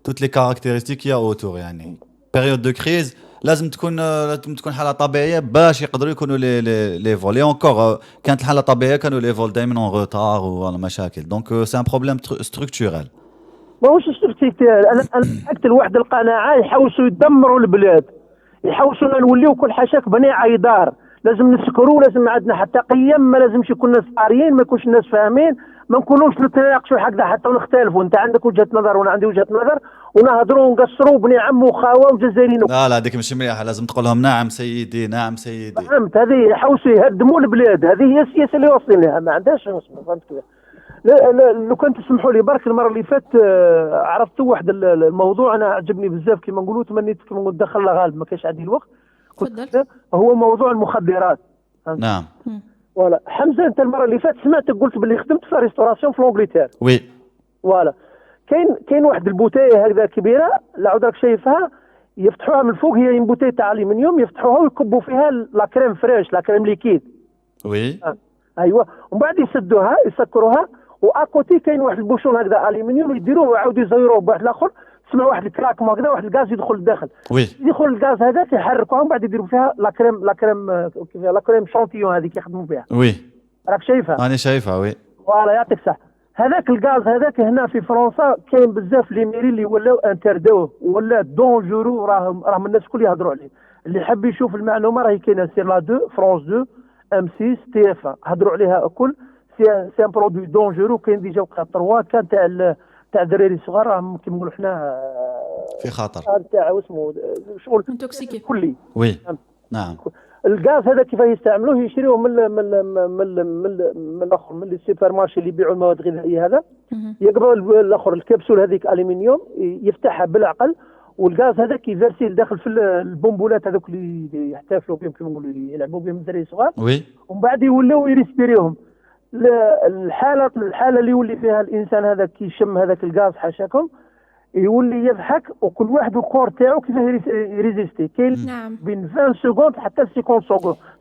toutes les caractéristiques qu'il y a autour. يعني période de crise لازم تكون حالة طبيعية باش يقدروا يكونوا لي فول. et encore كانت الحالة طبيعية كانوا لي فول دائما en retard ولا مشاكل. donc c'est un problème structurel. ماهوش استركتير. انا حكت لواحد القناعه يحوسوا يدمروا البلاد، يحوسوا نوليو كل حاشاك بني عيدار. لازم نسكروا، لازم عندنا حتى قيم، ما لازمش يكون الناس قاريين، ما يكونش الناس فاهمين، ما نكونوش نتناقشوا هكذا حتى ونختلفوا. انت عندك وجهه نظر وانا عندي وجهه نظر ونهضروا ونقصروا بني عم وخاوه وجزائريين. لا هذيك مش مليحه، لازم تقول لهم نعم سيدي نعم سيدي. فهمت؟ هذه يحوسوا يهدموا البلاد، هذه هي السياسه اللي واصلين لها، ما عندهاش اسمه. فهمت كيف؟ لا لو كنت تسمحوا لي برك، المره اللي فات عرفت واحد الموضوع انا عجبني بزاف كيما نقولوا، تمنيت كيما نقول دخل غالب ما كانش عندي الوقت. تفضل. هو موضوع المخدرات. نعم. فوالا حمزه، انت المره اللي فاتت سمعتك قلت باللي خدمت في ريستوراسيون في لونجلتير. وي. فوالا كاين واحد البوتايه هكذا كبيره، لا عود راك شايفها، يفتحوها من الفوق، هي بوتايه تاع الومنيوم، يفتحوها ويكبوا فيها لا كريم فريش، لا كريم ليكيد. وي. ايوه، ومن بعد يسدوها يسكروها، واكوتي كاين واحد البوشون هكذا الومنيوم يديروه ويعاودوا يزيروه بواحد الاخر، تسمع واحد الكراك هكذا، واحد الغاز يدخل لداخل. وي. يدخل الغاز هذاك يحركوها، ومن بعد يديروا فيها لا كريم شونتيون هذيك يخدموا بها. وي. راك شايفها؟ انا شايفها. وي. فوالا يعطيك الصحه. هذاك الغاز هذاك هنا في فرنسا كاين بزاف لي ميري اللي ولاو انتردوه، ولا دونجورو، راهم الناس الكل يهضروا عليه. اللي حب يشوف المعلومه راهي كاينه سير لا 2 فرانس 2 M6 TF1 هضروا عليها الكل. سي ان برودوي دونجورو. كاين ديجا وقع 3 كان تاع دراري صغار راهم كيما نقولوا حنا في خطر تاع اسمه شغل انتوكسيكي كلي. وي. نعم. الغاز هذا كيف يستعملوه؟ يشريوه من الاخر من السوبر مارشي اللي يبيعوا المواد الغذائيه. هذا يقبل الاخر الكبسول هذيك الومنيوم يفتحها بالعقل، والغاز هذا كيفيرسي داخل في البومبولات هذوك اللي يحتفلوا بهم كيما نقولوا يلعبوا بهم الدراري الصغار. وي. ومن بعد يولوا يريسبيريهم. الحاله اللي يولي فيها الانسان هذا كي يشم هذاك الغاز حاشاكم يولي يضحك، وكل واحد الكور تاعو كيفاه يريزيستي. كاين نعم. بين 20 سكوند حتى 50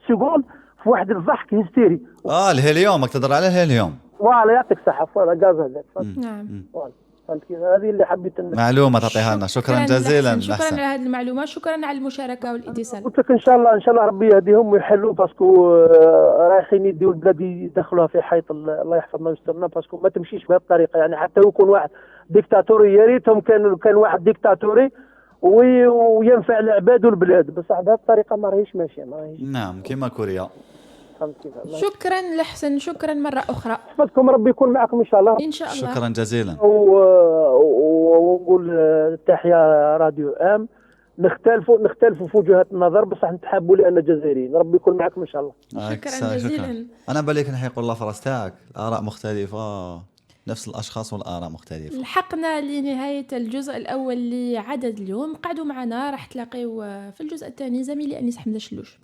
سكوند في واحد الضحك هستيري. الهيليوم تقدر على الهيليوم. فوالا يعطيك الصحه. فوالا غاز هذاك. نعم. فهمت كيف؟ هذه اللي حبيت معلومه تعطيها لنا. شكرا جزيلا. شكرا على هذه المعلومات، شكرا على المشاركه والاتصال. قلت لك ان شاء الله ربي يهديهم ويحلوا، باسكو رايحين يديو البلاد يدخلوها في حيط. الله يحفظنا ويسترنا، باسكو ما تمشيش بهذه الطريقه. يعني حتى يكون واحد ديكتاتوري، يا ريتهم كان واحد ديكتاتوري وينفع العباد والبلاد، بصح بهذه الطريقه ما راهيش ماشيه. نعم كيما كوريا. شكرا لحسن، شكرا مرة أخرى. يحفظكم ربي يكون معكم إن شاء الله. إن شاء الله. شكرا جزيلا. ونقول تحية راديو ام. نختلفوا في وجهات النظر، بصح نتحابوا لأن جزائريين. ربي يكون معكم إن شاء الله. شكرا جزيلا. أنا بالك نحيق الله فرس تاعك، الآراء مختلفة، نفس الأشخاص والآراء مختلفة. لحقنا لنهاية الجزء الأول لعدد اليوم. قعدوا معنا، راح تلاقيوا في الجزء الثاني زميلي أنيس حمد شلوش.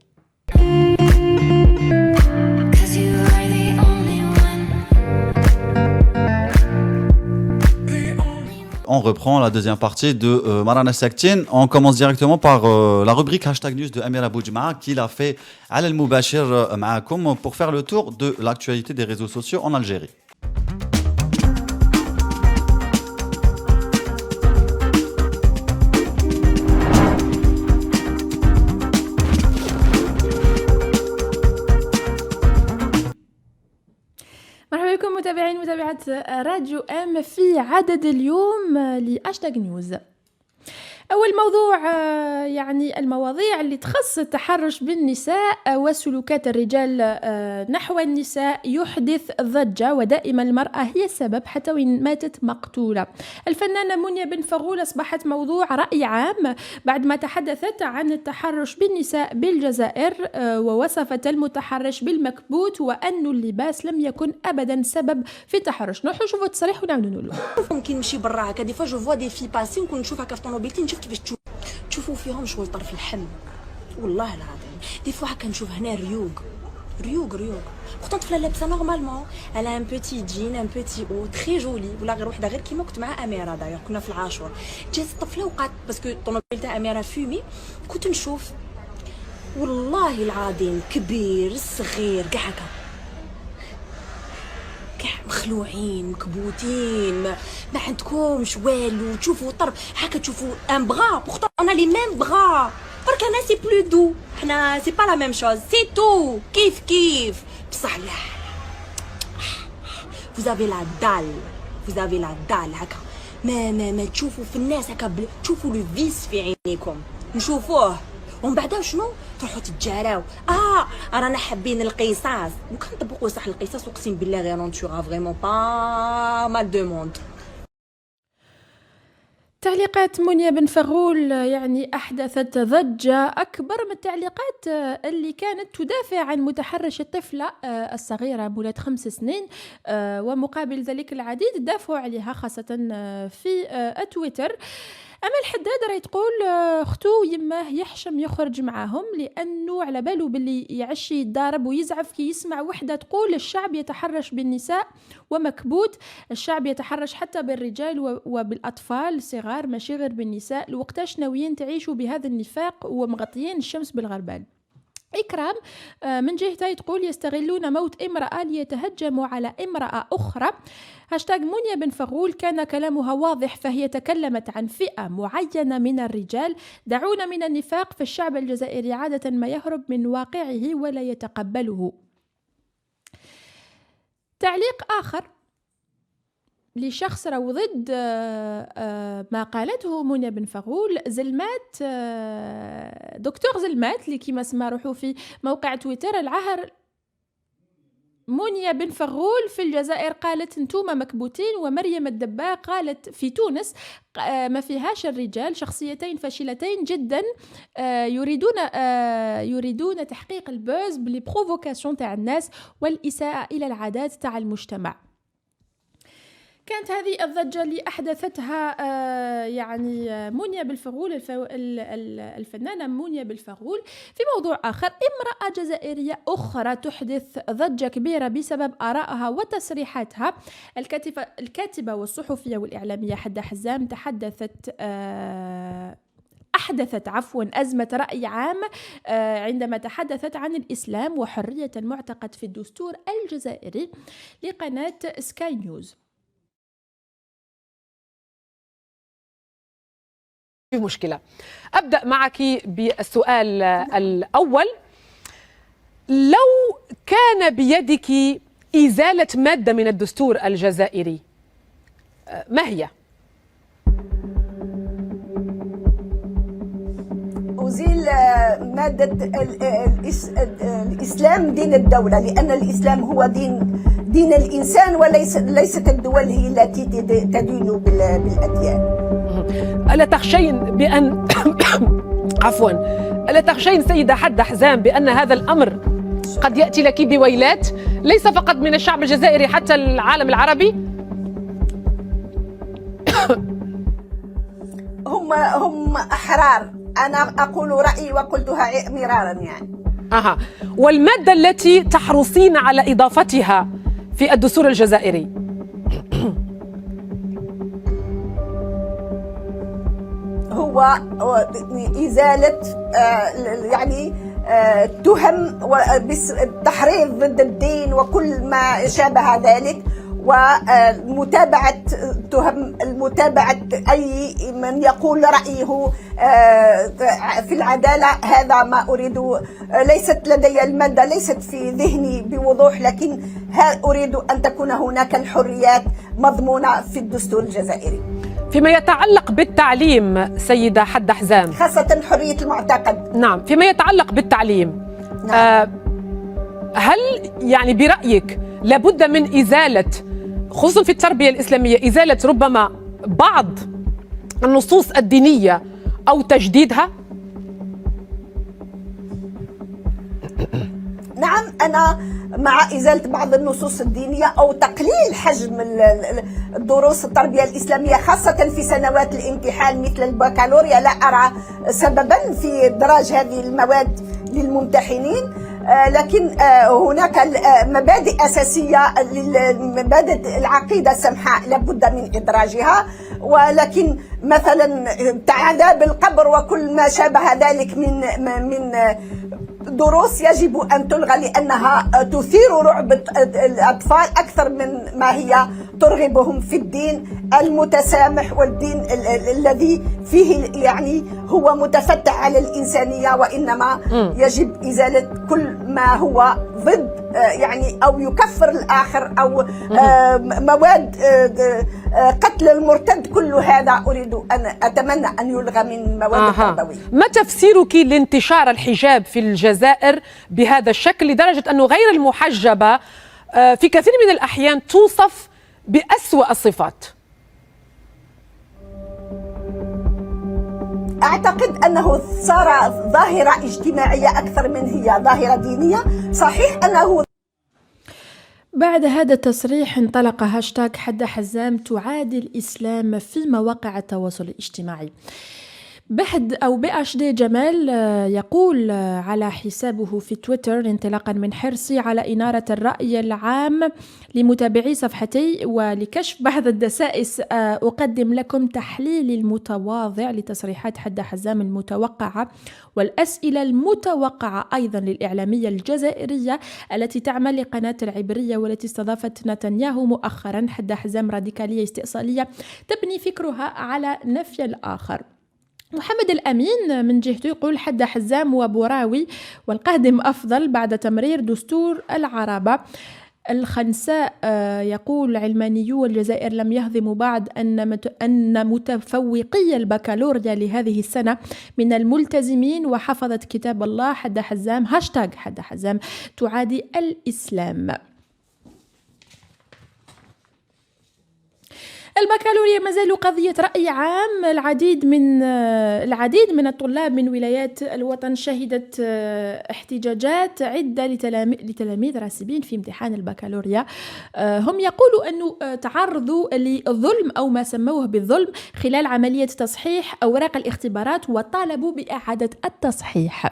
On reprend la deuxième partie de Marana Saktin. On commence directement par la rubrique #news de Amira Boujma qui l'a fait à l'Al-Moubachir Ma'akoum pour faire le tour de l'actualité des réseaux sociaux en Algérie. مرحبا بكم متابعين متابعات راديو ام في عدد اليوم لاشتاغ نيوز. أول موضوع يعني المواضيع اللي تخص التحرش بالنساء وسلوكات الرجال نحو النساء يحدث ضجة، ودائما المرأة هي السبب حتى وإن ماتت مقتولة. الفنانة منيا بن فغول أصبحت موضوع رأي عام بعد ما تحدثت عن التحرش بالنساء بالجزائر، ووصفت المتحرش بالمكبوت وأن اللباس لم يكن أبدا سبب في التحرش. نروحوا نشوفوا التصريح ونعاودوا نقولوا. ممكن نمشي برا هكا دي فوا جو فوا دي في باسي ونكون نشوف هكا في طوموبيلتي نشوف كيفاش تشوفوا فيهم شغل طرف اللحم، والله العظيم دي فوا هكا نشوف هنا ريوق بورتون طفله لابسه نورمالمون الا ان بوتي جين ان بوتي او تري جولي، ولا غير وحده غير كيما كنت مع اميره داير كنا في العاشور جات الطفله وقعت باسكو الطوموبيل تاع اميره فيمي، كنت نشوف والله العظيم كبير صغير كاع هكا مخلوعين مكبوتين ما عندكمش والو، تشوفوا طرف هكا تشوفوا ان بغا بورتون انا لي ميم بغا برك انا سي بلو دو، حنا سي با لا ميم شوز سي تو كيف بصح لا فوزافي لا دال هكا ما تشوفوا في الناس هكا تشوفوا لو فيس في عينيكم نشوفوه ومن بعد شنو تروحوا تتجاراو رانا حابين القصاص وكنطبقوا صح القصاص، اقسم بالله غير نونتورا فريمون با مال دو موند. تعليقات منيا بن فغول يعني أحدثت ضجة أكبر من التعليقات اللي كانت تدافع عن متحرش الطفلة الصغيرة مولات 5 سنين، ومقابل ذلك العديد دافعوا عليها خاصة في تويتر. أمل حداد راهي تقول اختو يماه يحشم يخرج معاهم لأنه على باله باللي يعشي يتضارب ويزعف كي يسمع وحدة تقول الشعب يتحرش بالنساء ومكبوت، الشعب يتحرش حتى بالرجال وبالأطفال الصغار ماشي غير بالنساء، لوقتاش ناويين تعيشوا بهذا النفاق ومغطيين الشمس بالغربال. إكرام من جهتها تقول يستغلون موت امرأة ليتهجموا على امرأة أخرى. منيا بن فغول كان كلامها واضح، فهي تكلمت عن فئة معينة من الرجال. دعونا من النفاق، فالشعب الجزائري عادة ما يهرب من واقعه ولا يتقبله. تعليق آخر لشخص رو ضد ما قالته منيا بن فغول، زلمات دكتور زلمات اللي كيما سما روحوا في موقع تويتر العهر منيا بن فغول في الجزائر قالت انتوما مكبوتين، ومريم الدباغ قالت في تونس ما فيهاش الرجال، شخصيتين فاشلتين جدا يريدون تحقيق البوز بلي بروفوكاسيون تاع الناس والإساءة إلى العادات تاع المجتمع. كانت هذه الضجة اللي أحدثتها يعني منيا بالفغول الفنانة منيا بالفغول. في موضوع آخر، امرأة جزائرية أخرى تحدث ضجة كبيرة بسبب آرائها وتصريحاتها. الكاتبة والصحفية والإعلامية حدة حزام أحدثت أزمة رأي عام عندما تحدثت عن الإسلام وحرية المعتقد في الدستور الجزائري لقناة سكاي نيوز. مشكلة. أبدأ معك بالسؤال الأول، لو كان بيدك إزالة مادة من الدستور الجزائري ما هي؟ أزيل مادة الإسلام دين الدولة، لأن الإسلام هو دين الإنسان وليست الدول هي التي تدين بالأديان. ألا تخشين بأن عفوا ألا تخشين سيدة حدة حزام بأن هذا الأمر قد يأتي لك بويلات ليس فقط من الشعب الجزائري حتى العالم العربي؟ هم أحرار، أنا أقول رأيي وقلتها مرارا يعني. والمادة التي تحرصين على إضافتها في الدستور الجزائري؟ هو إزالة يعني تهم بالتحريض ضد الدين وكل ما شابه ذلك، ومتابعة متابعة أي من يقول رأيه في العدالة. هذا ما أريد، ليست لدي المادة، ليست في ذهني بوضوح، لكن أريد أن تكون هناك الحريات مضمونة في الدستور الجزائري. فيما يتعلق بالتعليم سيدة حدة حزام، خاصة حرية المعتقد. نعم، فيما يتعلق بالتعليم، نعم. هل يعني برأيك لابد من إزالة، خصوصا في التربية الإسلامية، إزالة ربما بعض النصوص الدينية أو تجديدها؟ نعم، أنا مع إزالة بعض النصوص الدينية أو تقليل حجم الدروس التربية الإسلامية، خاصة في سنوات الامتحان مثل البكالوريا. لا أرى سببا في إدراج هذه المواد للممتحنين، لكن هناك مبادئ أساسية، مبادئ العقيدة السمحاء لابد من إدراجها، ولكن مثلا عذاب القبر وكل ما شابه ذلك من دروس يجب أن تلغى، لأنها تثير رعب الأطفال أكثر من ما هي ترغبهم في الدين المتسامح والدين الذي فيه يعني هو متفتح على الإنسانية، وإنما يجب إزالة كل ما هو ضد يعني أو يكفر الآخر أو مواد قتل المرتد. كل هذا أريد أن أتمنى أن يلغى من مواد التربوية. ما تفسيرك لانتشار الحجاب في الجزائر بهذا الشكل لدرجة أنه غير المحجبة في كثير من الأحيان توصف بأسوأ الصفات؟ أعتقد أنه صار ظاهرة اجتماعية أكثر من هي ظاهرة دينية. صحيح أنه بعد هذا التصريح انطلق هاشتاغ حدة حزام تعادي الإسلام في مواقع التواصل الاجتماعي. بهد أو BHD جمال يقول على حسابه في تويتر انطلاقا من حرصي على إنارة الرأي العام لمتابعي صفحتي ولكشف بعض الدسائس، أقدم لكم تحليل المتواضع لتصريحات حدة حزام المتوقعة والأسئلة المتوقعة أيضا للإعلامية الجزائرية التي تعمل لقناة العبرية والتي استضافت نتنياهو مؤخرا. حدة حزام راديكالية استئصالية تبني فكرها على نفي الآخر. محمد الأمين من جهته يقول حدة حزام وبوراوي والقادم أفضل بعد تمرير دستور العربة. الخنساء يقول علمانيو الجزائر لم يهضموا بعد أن متفوقي البكالوريا لهذه السنة من الملتزمين وحفظت كتاب الله. حدة حزام هاشتاغ حدة حزام تعادي الإسلام. البكالوريا ما زالوا قضية رأي عام. العديد من الطلاب من ولايات الوطن شهدت احتجاجات عدة لتلاميذ راسبين في امتحان البكالوريا. هم يقولوا أنه تعرضوا لظلم أو ما سموه بالظلم خلال عملية تصحيح أوراق الاختبارات وطالبوا بإعادة التصحيح.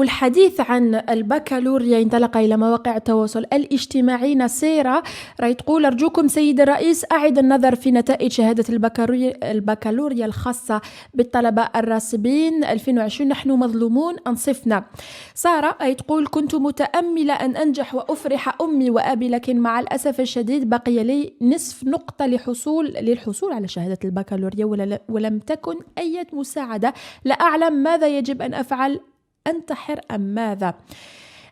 الحديث عن البكالوريا انطلق إلى مواقع التواصل الاجتماعي. نصيرة راهي تقول أرجوكم سيد الرئيس أعد النظر في نتائج شهادة البكالوريا الخاصة بالطلبة الراسبين 2020، نحن مظلومون أنصفنا. سارة راهي تقول كنت متأملة أن أنجح وأفرح أمي وأبي، لكن مع الأسف الشديد بقي لي نصف نقطة للحصول على شهادة البكالوريا ولم تكن أي مساعدة. لا أعلم ماذا يجب أن أفعل، أنتحر أم ماذا؟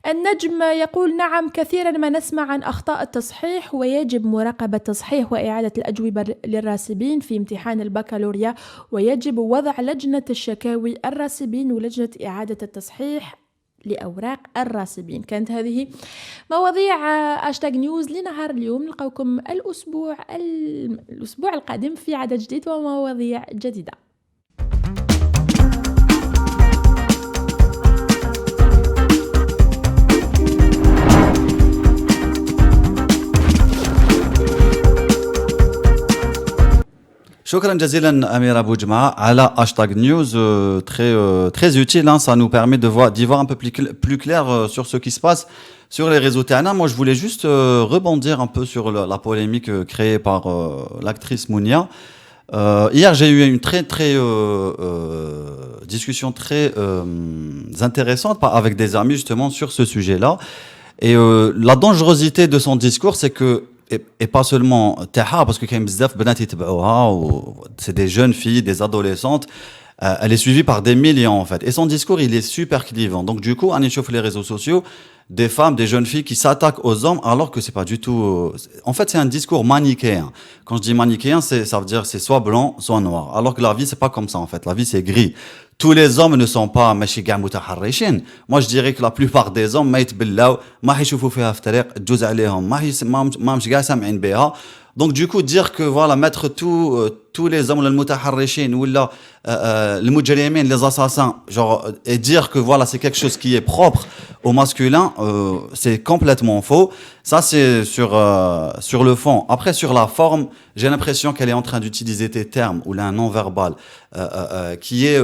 النجم يقول نعم كثيرا ما نسمع عن أخطاء التصحيح ويجب مراقبة تصحيح وإعادة الأجوبة للراسبين في امتحان البكالوريا، ويجب وضع لجنة الشكاوي الراسبين ولجنة إعادة التصحيح لأوراق الراسبين. كانت هذه مواضيع هاشتاغ نيوز لنهار اليوم. نلقاوكم الأسبوع القادم في عدد جديد ومواضيع جديدة. شكرا جزيلا أميرة بوجمع على hashtag news très utile, hein, ça nous permet d'y voir un peu plus clair sur ce qui se passe sur les réseaux terrain. Moi je voulais juste rebondir un peu sur la polémique créée par l'actrice Mounia. Hier j'ai eu une discussion très intéressante avec des amis justement sur ce sujet-là. Et la dangerosité de son discours, c'est que et pas seulement Taha, parce que quand c'est des jeunes filles, des adolescentes, elle est suivie par des millions en fait. Et son discours, il est super clivant. Donc du coup, on échauffe les réseaux sociaux, des femmes, des jeunes filles qui s'attaquent aux hommes, alors que c'est pas du tout. En fait, c'est un discours manichéen. Quand je dis manichéen, ça veut dire c'est soit blanc, soit noir. Alors que la vie, c'est pas comme ça en fait. La vie, c'est gris. Tous les hommes ne sont pas ماشي كاع متحرشين. Moi je dirais que la plupart des hommes ما يتبلاو ما حيشوفوا فيها في الطريق تجوز عليهم ما مش كاع سامعين بها. Donc du coup dire que voilà mettre tous les hommes المتحرشين ولا المجرمين les assassins genre et dire que voilà c'est quelque chose qui est propre au masculin, c'est complètement faux. Ça c'est sur le fond. Après sur la forme, j'ai l'impression qu'elle est en train d'utiliser des termes ou un non-verbal qui est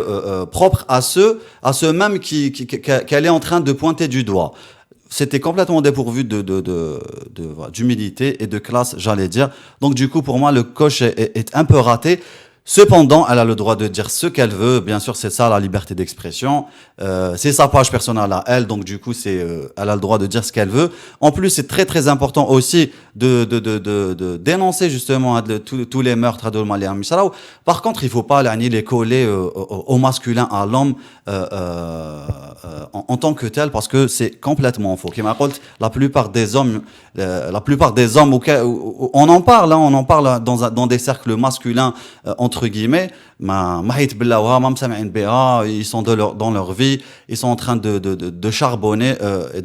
propre à ceux mêmes qu'elle est en train de pointer du doigt. C'était complètement dépourvu d'humilité et de classe, j'allais dire. Donc du coup, pour moi, le coach est un peu raté. Cependant, elle a le droit de dire ce qu'elle veut. Bien sûr, c'est ça la liberté d'expression. C'est sa page personnelle à elle, donc du coup, elle a le droit de dire ce qu'elle veut. En plus, c'est très très important aussi de dénoncer justement tous les meurtres de Malia Misraou. Par contre, il faut pas les coller au masculin, à l'homme en tant que tel, parce que c'est complètement faux. La plupart des hommes, on en parle dans des cercles masculins entre guillemets, ils sont dans leur vie, ils sont en train de charbonner et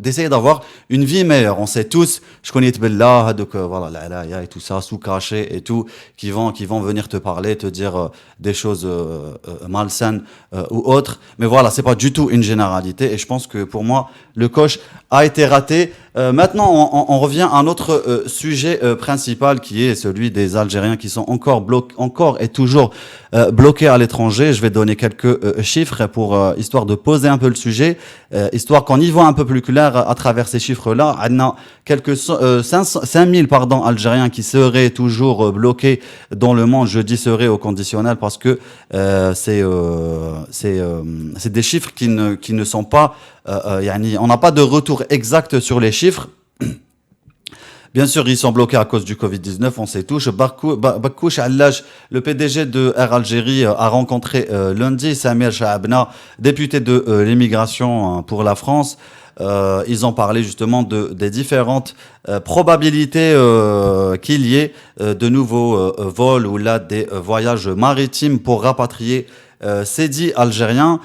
d'essayer d'avoir une vie meilleure. On sait tous, je connais Tbella, donc voilà, et tout ça, sous caché et tout, qui vont venir te parler, te dire des choses malsaines ou autres. Mais voilà, c'est pas du tout une généralité et je pense que pour moi, le coach a été raté. Maintenant, on revient à un autre sujet principal qui est celui des Algériens qui sont encore et toujours bloqués à l'étranger. Je vais donner quelques chiffres pour histoire de poser un peu le sujet, histoire qu'on y voit un peu plus clair à travers ces chiffres-là. On a quelques 5000 Algériens qui seraient toujours bloqués dans le monde. Je dis seraient au conditionnel parce que c'est des chiffres qui ne sont pas on n'a pas de retour exact sur les chiffres. Bien sûr, ils sont bloqués à cause du Covid-19, on sait tous. Bakouch Allaj, le PDG de Air Algérie, a rencontré lundi Samir Chaabna, député de l'immigration pour la France. Ils ont parlé justement des différentes probabilités qu'il y ait de nouveaux vols ou là des voyages maritimes pour rapatrier ces 10 Algériens.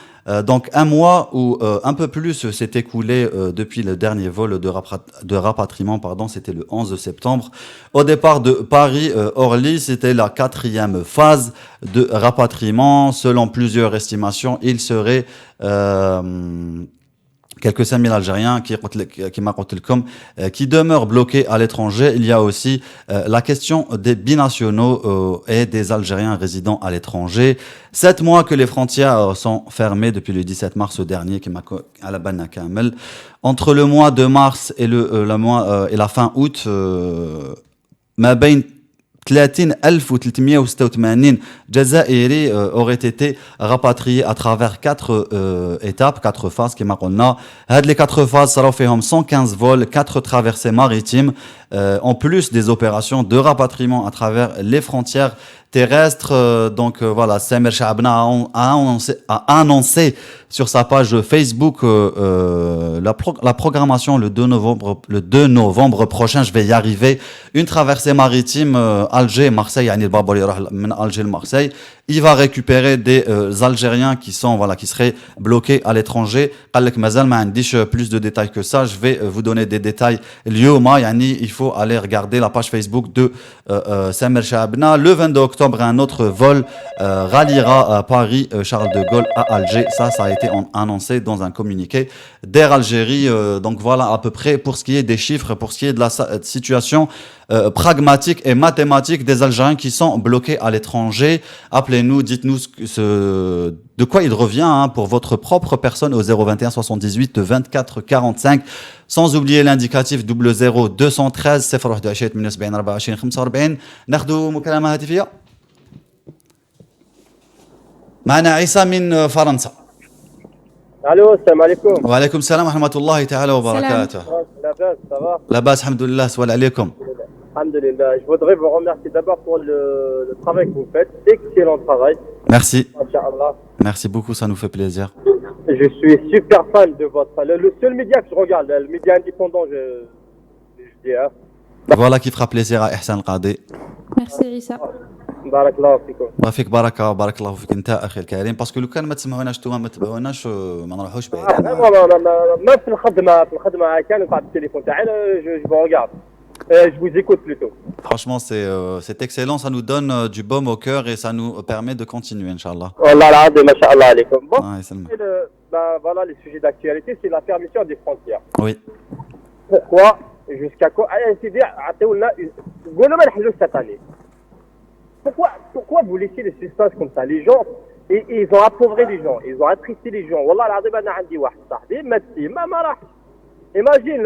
Donc un mois ou un peu plus s'est écoulé depuis le dernier vol de rapatriement, c'était le 11 septembre. Au départ de Paris-Orly, c'était la 4e phase de rapatriement. Selon plusieurs estimations, il serait quelques 5000 Algériens qui demeurent bloqués à l'étranger. Il y a aussi la question des binationaux et des Algériens résidant à l'étranger. 7 mois que les frontières sont fermées depuis le 17 mars dernier, entre le mois de mars et la fin août, 30,386 Jazairi auraient été rapatriés à travers 4 étapes, 4 phases. Les 4 phases, ça fait 115 vols, 4 traversées maritimes, en plus des opérations de rapatriement à travers les frontières terrestres. Donc voilà, Samir Chaabna a annoncé sur sa page Facebook la programmation le 2 novembre prochain, je vais y arriver, une traversée maritime Alger-Marseille, Alger-Marseille, il va récupérer des Algériens qui seraient bloqués à l'étranger. قال لك مازال ما عنديش plus de détails que ça. Je vais vous donner des détails. اليوم يعني il faut aller regarder la page Facebook de Samer Chaabna. Le 22 octobre, un autre vol ralliera Paris Charles de Gaulle à Alger. Ça a été annoncé dans un communiqué d'Air Algérie. Donc voilà à peu près pour ce qui est des chiffres, pour ce qui est de la situation pragmatique et mathématique des Algériens qui sont bloqués à l'étranger. Appelez-nous, dites-nous de quoi il revient pour votre propre personne au 021 78 24 45. Sans oublier l'indicatif 00 213 021 78 24 45. ناخذ مكالمة هاتفية. معنا عيسى من فرنسا. الو السلام عليكم. وعليكم السلام ورحمة الله تعالى وبركاته. لاباس ça va. لاباس الحمد لله. سؤال عليكم. Alhamdulillah. Je voudrais vous remercier d'abord pour le travail que vous faites. Excellent travail. Merci. Inch'Allah. Merci beaucoup, ça nous fait plaisir. Je suis super fan de votre... Le seul média que je regarde, le média indépendant, je dis. Hein. Voilà qui fera plaisir à Ihsan Qadi. Merci Issa. بارك الله فيكم. الله فيك بركة وبارك الله فيك أنت أخي الكريم. باسكو لو كان ما تسمعوناش توما ما تبعوناش ما نروحوش بعيد. ما في الخدمة كان نقعد التليفون تاعي je vous regarde. Je vous écoute plutôt. Franchement, c'est excellent. Ça nous donne du baume au cœur et ça nous permet de continuer, Inch'Allah. Wallah al-azim, masha'Allah alaykoum. Bon, Ah, voilà les sujets d'actualité, c'est la fermeture des frontières. oui. Pourquoi jusqu'à quoi cette année. Pourquoi vous laissez le suspense comme ça? Les gens, et ils ont appauvri les gens, ils ont attristé les gens. Wallah al-azim, ana andi wahed sahbi mati ma rahs. Imagine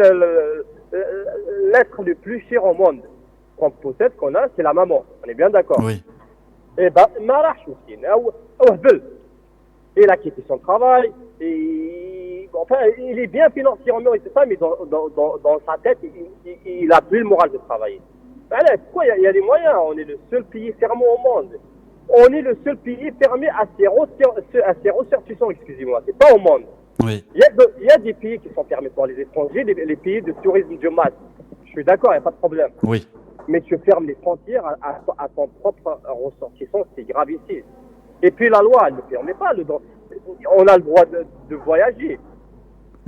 l'être le plus cher au monde qu'on possède, qu'on a, c'est la maman. On est bien d'accord? Oui. Et ben, ma rahs مسكين ou hbel. Il a quitté son travail, et enfin, il est bien financièrement et tout ça, mais dans sa tête, il a plus le moral de travailler. Allez, pourquoi il y a des moyens? On est le seul pays fermé au monde. On est le seul pays fermé à ses ressortissants, excusez-moi. C'est pas au monde. Oui. Il y a des pays qui sont fermés pour les étrangers, les pays de tourisme de masse. Je suis d'accord, il n'y a pas de problème. Oui. Mais tu fermes les frontières à ton propre ressortissant, c'est grave ici. Et puis la loi, elle ne permet pas. On a le droit de voyager.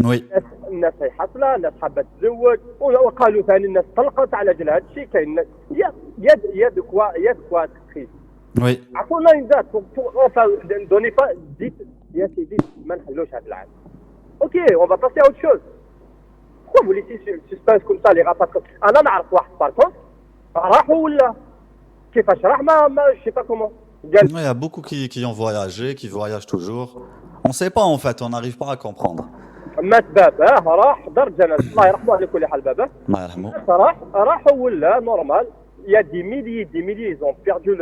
Oui. الناس حفله الناس حابه تتزوج وقالوا ثاني الناس طلقت على اجل هذا الشيء كاين يا دو كوا تخيل. Oui. عطونا une date enfin donnez pas dites يا سيدي ما نحلوش هذا العام. Ok, on va passer à autre chose. Pourquoi vous laissez ce suspense comme ça les rapatriés? انا نعرف واحد par contre راحوا ولا كيفاش راح ما je sais pas comment. Il y a beaucoup qui ont voyagé, qui voyagent toujours. On ne sait pas en fait, on n'arrive pas à comprendre. مات باباه راح حضر جنازة الله يرحمه على كل حال باباه الله يرحمه. راحوا ولا normal. Il y a des milliers, ils ont perdu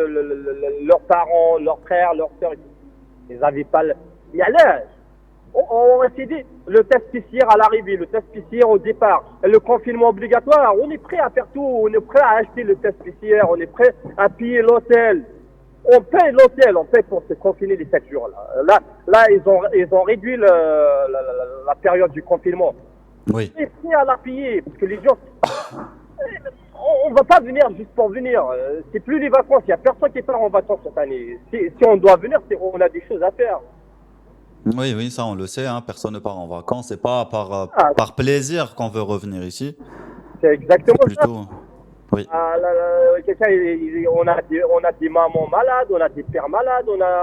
leurs parents, leurs frères, leurs sœurs. Ils n'avaient pas le... On s'est dit, le test PCR à l'arrivée, le test PCR au départ, le confinement obligatoire, on est prêt à faire tout, on est prêt à acheter le test PCR, on est prêt à payer l'hôtel. On paye l'hôtel, on paye pour se confiner les 7 jours. Là ils ont réduit la période du confinement. Oui. On est prêt à la payer, parce que les gens... On ne va pas venir juste pour venir. C'est plus les vacances. Il n'y a personne qui part en vacances cette année. Si on doit venir, on a des choses à faire. Oui, ça on le sait. Hein, personne ne part en vacances. C'est pas par plaisir qu'on veut revenir ici. C'est exactement plutôt... ça. Oui. On a des mamans malades, on a des pères malades, on a,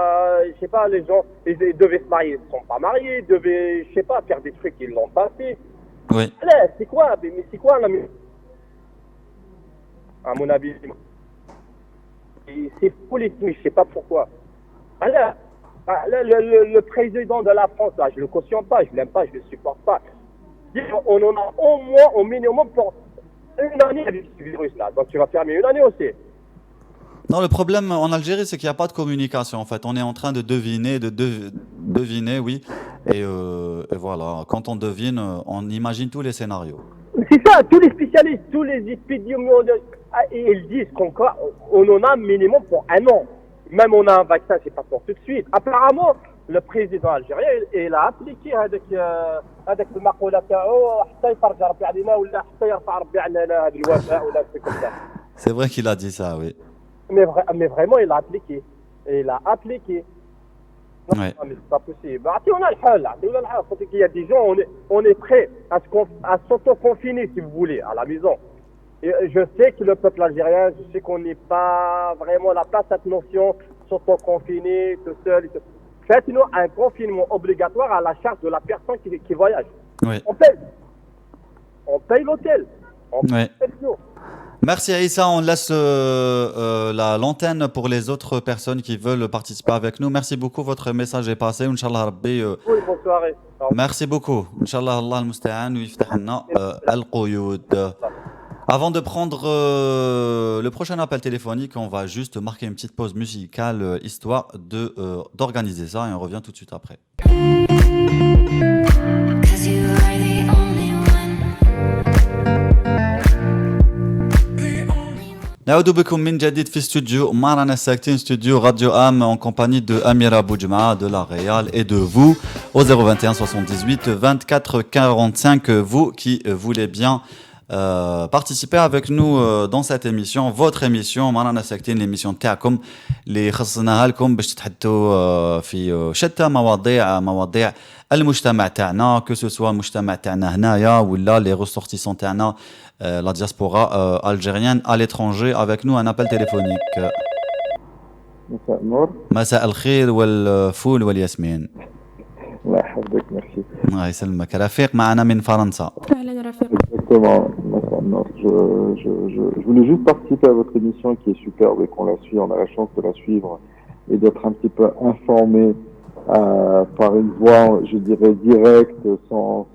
je sais pas, les gens, ils devaient se marier, ils ne sont pas mariés, ils devaient, je sais pas, faire des trucs, ils l'ont pas fait. Oui. Allez, c'est quoi, mais c'est quoi, à mon avis, c'est politique, mais je sais pas pourquoi. Allez, le président de la France, là, je le cautionne pas, je l'aime pas, je le supporte pas. On en a au moins, au minimum, pour une année avec ce virus-là. Donc tu vas fermer une année aussi. Non, le problème en Algérie, c'est qu'il n'y a pas de communication. En fait, on est en train de deviner, oui. Et voilà, quand on devine, on imagine tous les scénarios. C'est ça, tous les spécialistes, tous les épidémiologues, ils disent qu'on en a minimum pour un an. Même on a un vaccin, c'est pas pour tout de suite. Apparemment, le président algérien, il a appliqué هذاك المقولة تاعو حتى يفرج ربي علينا ولا حتى يرفع ربي علينا هذا الوباء ولا شيء comme ça. C'est vrai qu'il a dit ça, oui. Mais vraiment, il l'a appliqué. et l'a appliqué. Non, Ouais. mais c'est pas possible. On a le hal, il y a des gens, on est prêt à s'auto-confiner, si vous voulez, à la maison. Et je sais que le peuple algérien, je sais qu'on n'est pas vraiment la place à cette notion, s'auto-confiner, tout seul. Faites-nous un confinement obligatoire à la charge de la personne qui voyage. Oui. On paye l'hôtel. On paye le jour. Merci Aïssa, on laisse l'antenne pour les autres personnes qui veulent participer avec nous. Merci beaucoup, votre message est passé. Inch'Allah Rabbi. Oui, bonne soirée. Merci beaucoup. Inch'Allah Allah al-Musta'an ou yiftah lana al-Quyud. Avant de prendre le prochain appel téléphonique, on va juste marquer une petite pause musicale histoire d'organiser ça et on revient tout de suite après. نعود بكم من جديد في استوديو معنا ساكتين استوديو راديو ام en compagnie de Amira Boudjma de La Réal et de vous au 021 78 24 45 vous qui voulez bien participer avec nous dans cette émission, votre émission معنا ساكتين l'émission تاعكم اللي خصناها لكم باش تحدثوا في شتى مواضيع المجتمع تاعنا que ce soit المجتمع تاعنا هنايا ولا les ressortissants تاعنا la diaspora algérienne à l'étranger avec nous un appel téléphonique. مساء النور. مساء الخير والفول والياسمين. الله يحفظك ميرسي. الله يسلمك. رفيق معنا من فرنسا. اهلا رفيق. Exactement. مساء النور. Je voulais juste participer à votre émission qui est superbe et qu'on la suit, on a la chance de la suivre et d'être un petit peu informé par une voie, je dirais, directe, sans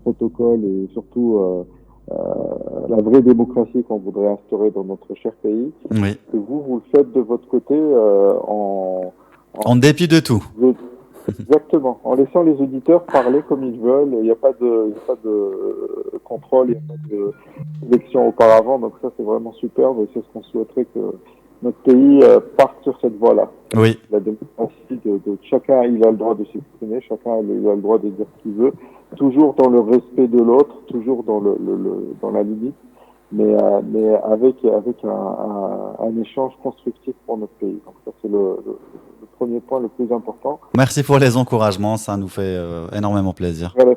protocole et surtout la vraie démocratie qu'on voudrait instaurer dans notre cher pays. Oui. Que vous le faites de votre côté en dépit de tout. Exactement. En laissant les auditeurs parler comme ils veulent. Il n'y a pas de contrôle, il n'y a pas de sélection auparavant. Donc ça, c'est vraiment superbe et c'est ce qu'on souhaiterait que notre pays parte sur cette voie-là. Oui. La démocratie de chacun, il a le droit de s'exprimer, chacun il a le droit de dire ce qu'il veut, toujours dans le respect de l'autre, toujours dans la limite, mais avec un échange constructif pour notre pays. Donc ça, c'est le premier point le plus important. Merci pour les encouragements, ça nous fait énormément plaisir. Voilà.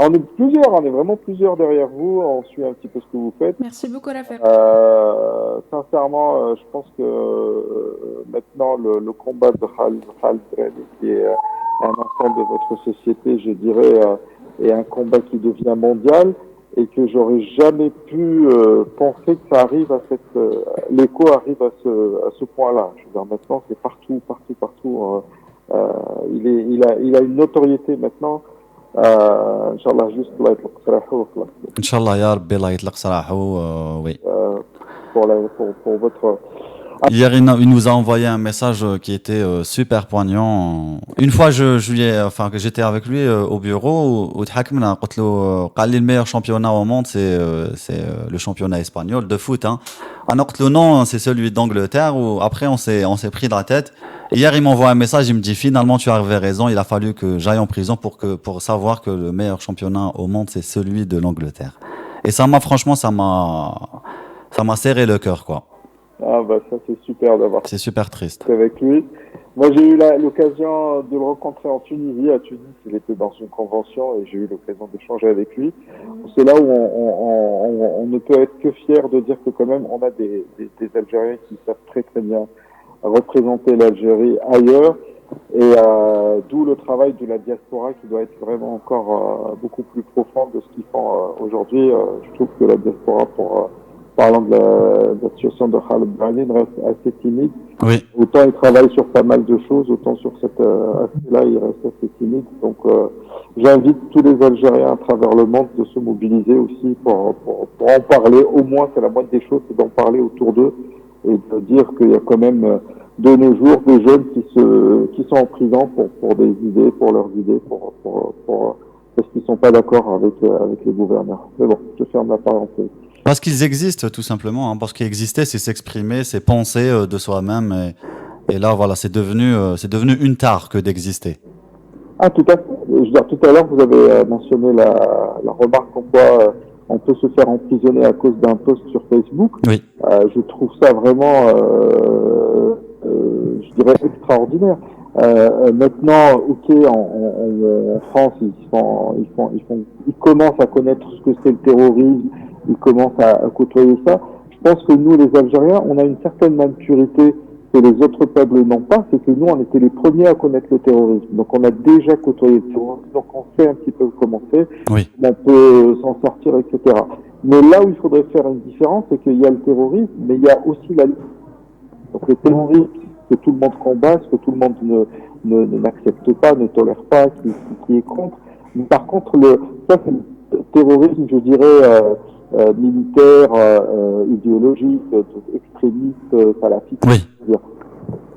On est vraiment plusieurs derrière vous, on suit un petit peu ce que vous faites. Merci beaucoup Rafik. Sincèrement, je pense que maintenant le combat de Khalid Brady, qui est un enfant de votre société, je dirais, est un combat qui devient mondial et que j'aurais jamais pu penser que ça arrive l'écho arrive à ce point-là. Je veux dire, maintenant c'est partout. Il a une notoriété maintenant. Inch'Allah, juste Allah يطلق سراحه وخلاص. Inch'Allah ya Rabbi Allah يطلق سراحه. Oui. Pour votre. Hier, il nous a envoyé un message qui était super poignant. Une fois, que j'étais avec lui au bureau, le meilleur championnat au monde, c'est le championnat espagnol de foot. Hein. Non, c'est celui d'Angleterre. Après, on s'est pris de la tête. Hier, il m'envoie un message, il me dit finalement, tu avais raison. Il a fallu que j'aille en prison pour savoir que le meilleur championnat au monde, c'est celui de l'Angleterre. Et ça m'a serré le cœur, quoi. Ah bah ça c'est super d'avoir. C'est super triste. Avec lui. Moi j'ai eu l'occasion de le rencontrer en Tunisie. À Tunis, il était dans une convention et j'ai eu l'occasion d'échanger avec lui. C'est là où on ne peut être que fier de dire que quand même on a des Algériens qui savent très très bien représenter l'Algérie ailleurs. Et d'où le travail de la diaspora qui doit être vraiment encore beaucoup plus profond de ce qu'ils font aujourd'hui. Je trouve que la diaspora parlant de la situation de Khalid Brady reste assez timide. Oui. Autant il travaille sur pas mal de choses, autant sur cet aspect-là, il reste assez timide. Donc, j'invite tous les Algériens à travers le monde de se mobiliser aussi pour en parler. Au moins, c'est la moindre des choses, c'est d'en parler autour d'eux et de dire qu'il y a quand même de nos jours des jeunes qui sont en prison pour des idées, pour leurs idées, parce qu'ils sont pas d'accord avec les gouverneurs. Mais bon, je ferme la parenthèse. Parce qu'ils existent, tout simplement. Hein. Parce qu'exister, c'est s'exprimer, c'est penser de soi-même. Et là, voilà, c'est devenu une tare que d'exister. Ah, tout à fait. Je veux dire, tout à l'heure, vous avez mentionné la remarque comme quoi on peut se faire emprisonner à cause d'un post sur Facebook. Oui. Je trouve ça vraiment dirais, extraordinaire. Maintenant, ok, en France, ils commencent à connaître ce que c'est le terrorisme, ils commencent à côtoyer ça. Je pense que nous, les Algériens, on a une certaine maturité que les autres peuples n'ont pas, c'est que nous, on était les premiers à connaître le terrorisme. Donc, on a déjà côtoyé le terrorisme, donc on sait un petit peu comment c'est, on peut s'en sortir, etc. Mais là où il faudrait faire une différence, c'est qu'il y a le terrorisme, mais il y a aussi la lutte. Donc, le terrorisme, que tout le monde combat, ce que tout le monde n'accepte pas, ne tolère pas, qui est contre. Mais par contre, ça, c'est le terrorisme, je dirais, militaire, idéologique, extrémiste, salafiste. Oui.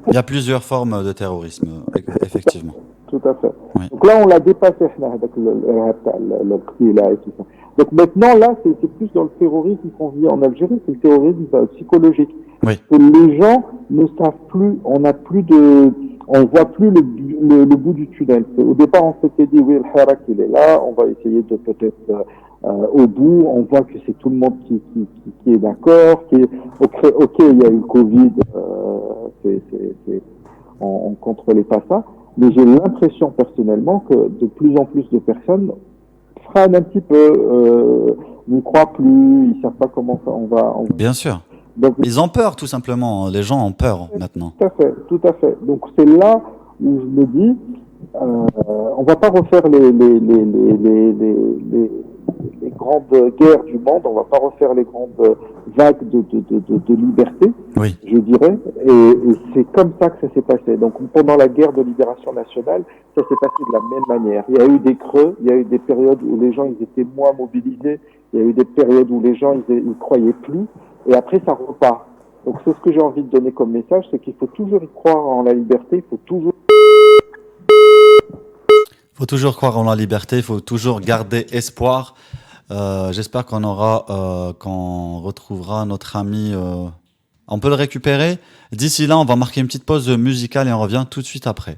Il y a plusieurs formes de terrorisme, effectivement. Tout à fait. Oui. Donc là, on l'a dépassé, avec le là et tout ça. Donc maintenant, là, c'est plus dans le terrorisme qu'on vit en Algérie, c'est le terrorisme psychologique. Oui. Que les gens ne savent plus, on voit plus le bout du tunnel. Au départ, on s'était dit, oui, le Hirak, il est là, on va essayer de peut-être au bout, on voit que c'est tout le monde qui est d'accord, ok, il y a eu le Covid, on contrôlait pas ça, mais j'ai l'impression personnellement que de plus en plus de personnes freinent un petit peu, n'y croient plus, ils savent pas comment ça, on va. Bien sûr. Donc, ils ont peur, tout simplement. Les gens ont peur maintenant. Tout à fait. Donc c'est là où je me dis, on va pas refaire les grandes guerres du monde, on va pas refaire les grandes vagues de liberté, je dirais. Et c'est comme ça que ça s'est passé. Donc pendant la guerre de libération nationale, ça s'est passé de la même manière. Il y a eu des creux, il y a eu des périodes où les gens ils étaient moins mobilisés, il y a eu des périodes où les gens ils croyaient plus. Et après, ça repart. Donc, c'est ce que j'ai envie de donner comme message, c'est qu'il faut toujours y croire en la liberté, il faut toujours croire en la liberté, il faut toujours garder espoir. J'espère qu'on retrouvera notre ami. On peut le récupérer. D'ici là, on va marquer une petite pause musicale et on revient tout de suite après.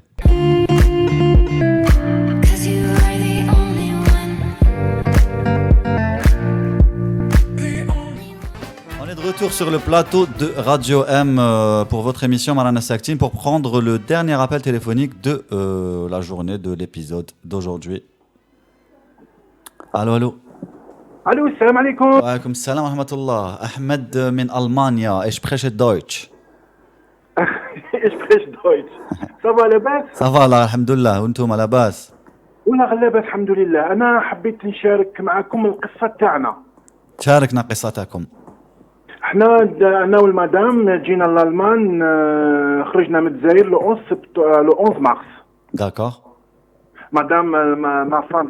Retour sur le plateau de Radio M pour votre émission Marana Saktin pour prendre le dernier appel téléphonique de la journée de l'épisode d'aujourd'hui. Allô. Allô, salam alaikum. Wa alaikum salam wa rahmatullah. Ahmed min Allemagne. Ich spreche Deutsch. Ich spreche Deutsch. Ça va لاباس؟ Ça va là, alhamdulillah. وانتم لاباس؟ ولا لاباس الحمد لله. أنا حبيت نشارك معكم القصة تاعنا. شاركنا قصتكم. احنا انا والمدام جينا لالمان خرجنا من الجزائر لو 11 مارس. داكور. مدام ما فام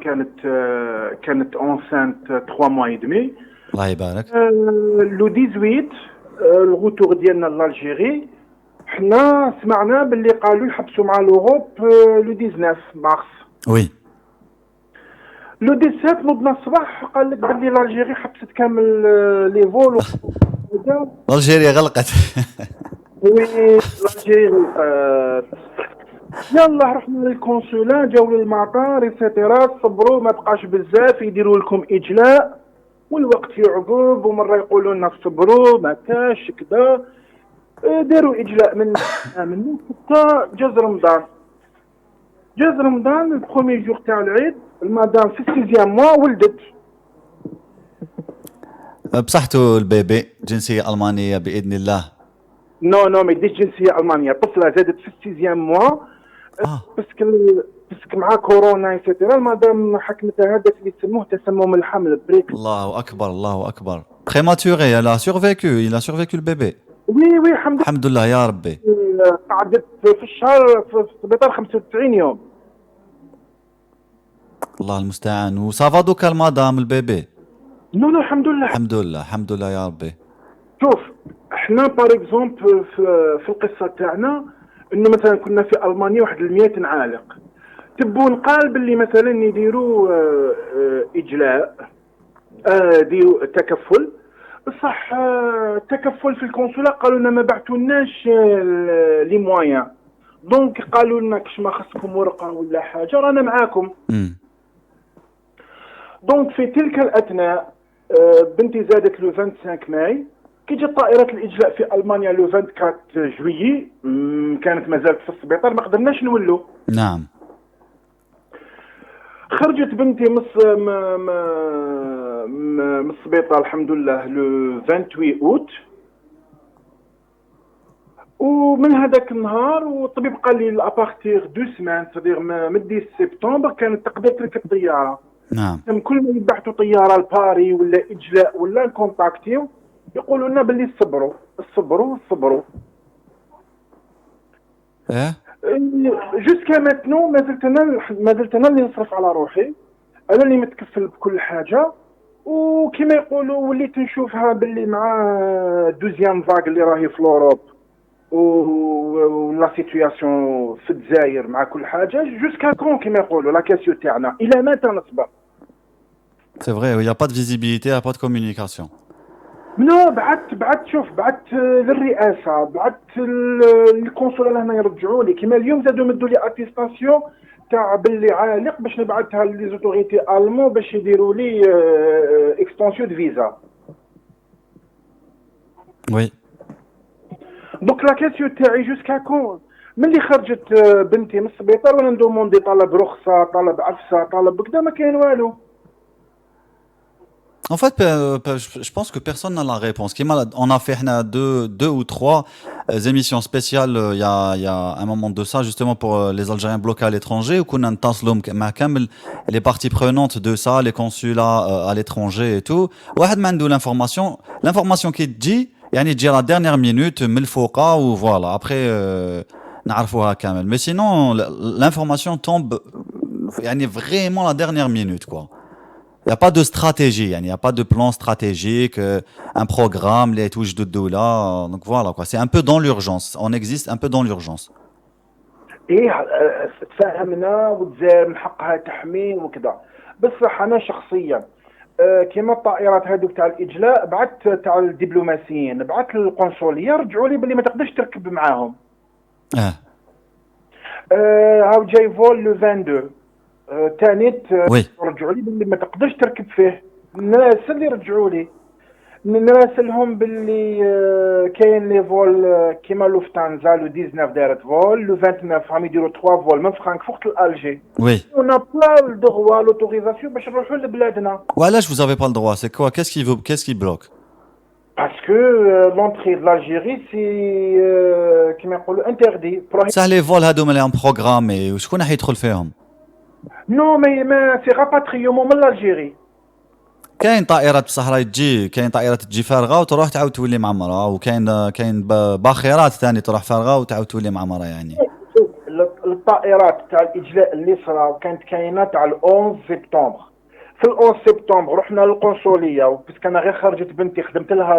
كانت اونسانت 3 موا اي دمي. الله يبارك. لو 18 الغوتور ديالنا لالجيري حنا سمعنا باللي قالوا يحبسوا مع لوروب لو 19 مارس. وي. لو 17 نوضنا الصباح قال لك باللي لالجيري حبست كامل لي فول. الجيريا غلقت. وي الجيريا غلقت. يلا رحنا للكونسولا جاو للمطار ايتترا صبروا ما بقاش بزاف يديروا لكم اجلاء والوقت يعقب ومره يقولوا لنا صبروا ما كاش كذا داروا اجلاء من حتى جاز رمضان البروميي جور تاع العيد المدام في السيزيام موا ولدت. بصحته البيبي جنسية ألمانية بإذن الله. نو ما يديش جنسية ألمانية، طفلة زادت في السيزيام موا باسكو مع كورونا ايتترا المدام حكمتها هذاك اللي يسموه تسمم الحمل بريك. الله أكبر. Prématuré, il a survécu le bébé. وي الحمد لله يا ربي. قعدت في الشهر في السبيطار 95 يوم. الله المستعان. وصافا دوكا المدام البيبي. نو الحمد لله يا ربي. شوف احنا بار اكزومبل في القصه تاعنا انه مثلا كنا في المانيا واحد 100 عالق تبون قال باللي مثلا يديروا اجلاء ديروا تكفل بصح التكفل في الكونسولا قالوا لنا ما بعتولناش لي مويان دونك قالوا لنا كش ما خصكم ورقه ولا حاجه رانا معاكم. دونك في تلك الاثناء بنتي زادت لو 25 ماي كي جات طائره الاجلاء في المانيا لو 24 جويي كانت مازالت في السبيطار، ما قدرناش نولوا. نعم. خرجت بنتي من السبيطار الحمد لله لو 28 اوت، ومن هذاك النهار والطبيب قال لي لابارتيغ دو سمان صدير من 10 سبتمبر كانت تقدر تركب طياره. نعم. كل ما يبحثوا طياره لباري ولا اجلاء ولا نكونتاكتيو يقولوا لنا باللي صبروا صبروا صبروا. جوسكا ماتنو ما زلت انا اللي نصرف على روحي، انا اللي متكفل بكل حاجه، وكما يقولوا وليت نشوفها باللي مع دوزيام فاغ اللي راهي في اوروب ولا سيتوياسيون في الجزائر مع كل حاجه جوسكا كون كما يقولوا لا كاسيو تاعنا الى متى نصبر. C'est vrai, il n'y a pas de visibilité, il n'y a pas de communication. نو بعثت للرئاسه، بعثت للقنصله لهنا يرجعوا لي، كيما اليوم زادوا مدوا لي اتيستاسيون تاع باللي عالق باش نبعثها لي زوتوريتي المون باش يديروا لي اكستنسيون دو فيزا. وي. دونك لا كاسيون تاعي جوسكا كون ملي خرجت بنتي من السبيطار وانا ندوموندي طلب رخصه، طلب عفسه، طلب كذا، ما كاين والو. En fait, je pense que personne n'a la réponse. On a fait deux ou trois émissions spéciales il y a un moment de ça, justement pour les Algériens bloqués à l'étranger, où on a les parties prenantes de ça, les consulats à l'étranger et tout. L'information qui dit, يعني تجي à la dernière minute من الفوقة ou voilà. Après, نعرفوها كامل. Mais sinon, l'information tombe, يعني vraiment la dernière minute, quoi. Il n'y a pas de stratégie, il n'y a pas de plan stratégique, un programme, les touches de doula. Donc voilà, quoi. C'est un peu dans l'urgence. On existe un peu dans l'urgence. ايه تفاهمنا والجزائر من حقها تحمي وكذا، بصح انا شخصيا كيما الطائرات هذوك تاع الاجلاء بعثت تاع الدبلوماسيين، بعثت للقنصليه رجعوا لي باللي ما تقدرش تركب معاهم. هاو جاي فول لو 22 تانيت رجعوا لي باللي ما تقدرش تركب فيه. الناس اللي رجعوا لي نراسلهم باللي كاين لي فول كيما لوفتانزا لو 19 دارت فول، لو 29 راهم يديروا 3 فول من فرانكفورت لالجي. وي. اون ا با لو دروا لوتوريزاسيون باش نروحوا لبلادنا. وعلاش vous avez pas le droit? C'est quoi? Qu'est-ce qui bloque? Parce que l'entrée de l'Algérie c'est كيما يقولوا interdit. صح لي فول هادو مليهم بروغرامي وشكون راح يدخل فيهم؟ نو ما سي راباتريومون من الجيري. كاين طائرات بصحراء تجي، كاين طائرات تجي فارغه وتروح تعاود تولي معمره، وكاين باخرات ثاني تروح فارغه وتعاود تولي معمره. يعني الطائرات تاع الاجلاء اللي صراو كانت كاينه تاع 11 سبتمبر. في 11 سبتمبر رحنا للقنصليه وبس كان غير خرجت بنتي خدمت لها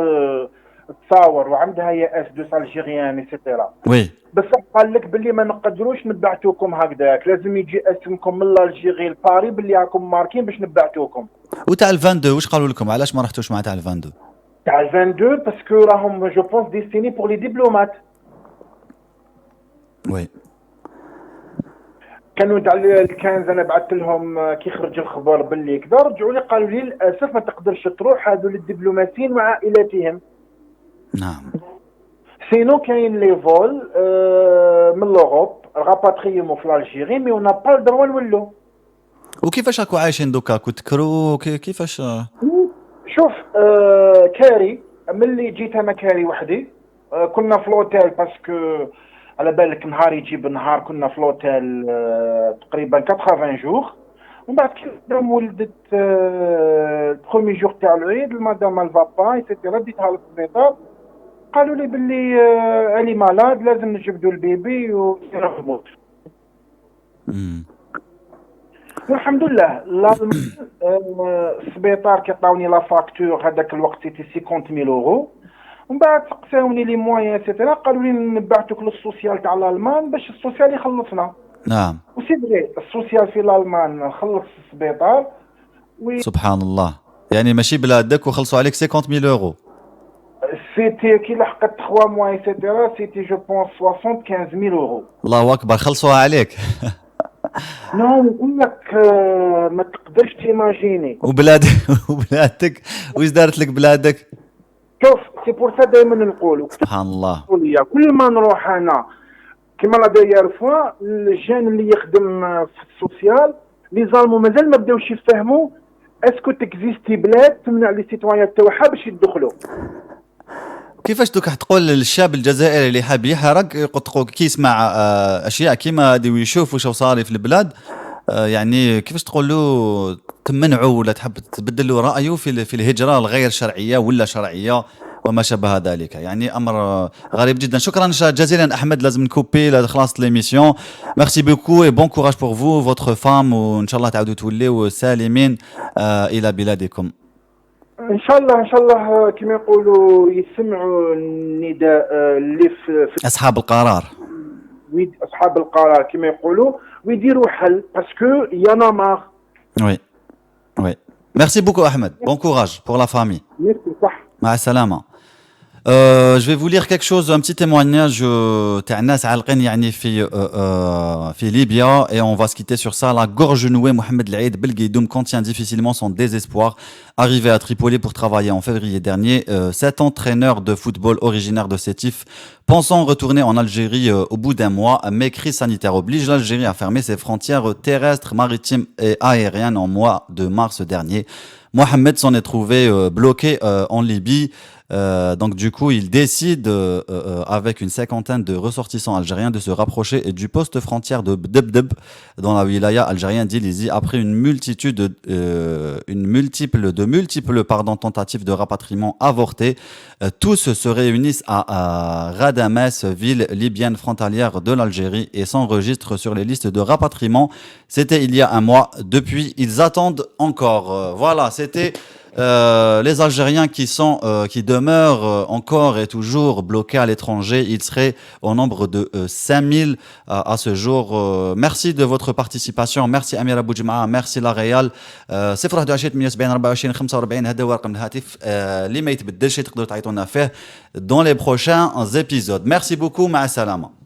التصاور وعندها يا اس دو سالجيريان ايتترا. وي. بس قال لك باللي ما نقدروش نبعثوكم هكذاك، لازم يجي اسمكم من الجيري لباري باللي راكم ماركين باش نبعثوكم. وتاع ال 22 واش قالوا لكم؟ علاش ما رحتوش مع تاع ال 22؟ تاع ال 22 باسكو راهم جو بونس ديستيني بور لي دبلومات. وي. كانوا تاع الكنز انا بعثت لهم كي خرج الخبر باللي كذا، رجعوا لي قالوا لي للاسف ما تقدرش تروح، هذو للدبلوماسيين وعائلاتهم. نعم. سينو كاين لي فول من لوروب راباتريومون في الجيري مي اون نا با الدروا نولو. وكيفاش راكو عايشين دوكا؟ كتكرو كيفاش؟ شوف كاري ملي جيت انا كاري وحدي كنا في لوتيل باسكو على بالك نهار يجيب نهار، كنا في لوتيل تقريبا 80 جور. ومن بعد كي ولدت البرومي جور تاع العيد المدام الفابا ايتترا ديتها للسبيطار، قالوا لي باللي علي مالاد لازم نجبدوا البيبي ويرحموه. والحمد لله السبيطار كيعطاوني لا فاكتور هذاك الوقت سيتي 50,000 يورو، ومن بعد سقساوني لي موان سيتيرا قالوا لي نبعثوك للسوسيال تاع الالمان باش السوسيال يخلصنا. نعم. وسي فري السوسيال في الالمان خلص السبيطار. سبحان الله، يعني ماشي بلادك وخلصوا عليك 50,000 يورو. سيتي كي لحقت 3 mois ايتترا سيتي جو بونس 75,000 يورو. الله اكبر، خلصوها عليك. نو نقول لك ما تقدرش تيماجيني. وبلادك واش دارت لك بلادك؟ شوف سي بور سا دائما نقولوا سبحان الله كل ما نروح انا كما لا داير فوا الجان اللي يخدم في السوسيال لي زالمو مازال ما بداوش يفهموا اسكو تكزيستي بلاد تمنع لي سيتويان تاعها باش يدخلوا. كيفاش دوك تقول للشاب الجزائري اللي حاب يحرق كي يسمع اشياء كيما هذه ويشوف واش صار في البلاد يعني كيفاش تقول له تمنعه ولا تحب تبدل له رايه في الهجره الغير شرعيه ولا شرعيه وما شابه ذلك؟ يعني امر غريب جدا. شكرا جزيلا احمد، لازم نكوبي خلاص ليميسيون. ميرسي بوكو اي بون كوراج بور فو فوتر فام، وان شاء الله تعاودوا توليو سالمين الى بلادكم ان شاء الله كما يقولوا يسمعوا النداء اللي في اصحاب القرار، اصحاب القرار كما يقولوا، ويديروا حل باسكو يانا مار. وي ميرسي بوكو احمد، بون كوراج بور لا فامي. ميرسي صح، مع السلامه. Je vais vous lire quelque chose, un petit témoignage تاع ناس عالقين يعني في ليبيا et on va se quitter sur ça. La gorge nouée, Mohamed Laïd Belguidoum contient difficilement son désespoir. Arrivé à Tripoli pour travailler en février dernier, cet entraîneur de football originaire de Sétif, pensant retourner en Algérie au bout d'un mois, mais crise sanitaire oblige, l'Algérie a fermé ses frontières terrestres, maritimes et aériennes en mois de mars dernier. Mohamed s'en est trouvé bloqué en Libye. Donc du coup, il décide avec une cinquantaine de ressortissants algériens de se rapprocher du poste frontière de Bdebdeb dans la wilaya algérienne d'Ilizi après une multiples tentatives de rapatriement avortées. Tous se réunissent à Radames, ville libyenne frontalière de l'Algérie, et s'enregistrent sur les listes de rapatriement. C'était il y a un mois. Depuis, ils attendent encore. Voilà, c'était les Algériens qui demeurent encore et toujours bloqués à l'étranger. Ils seraient au nombre de 5000 à ce jour. Merci de votre participation. Merci Amira Boujma, merci La Réal. 021 174 45 هذا هو رقم الهاتف اللي ما يتبدلش تقدروا تعيطونا فيه dans les prochains épisodes. Merci beaucoup, مع السلامة.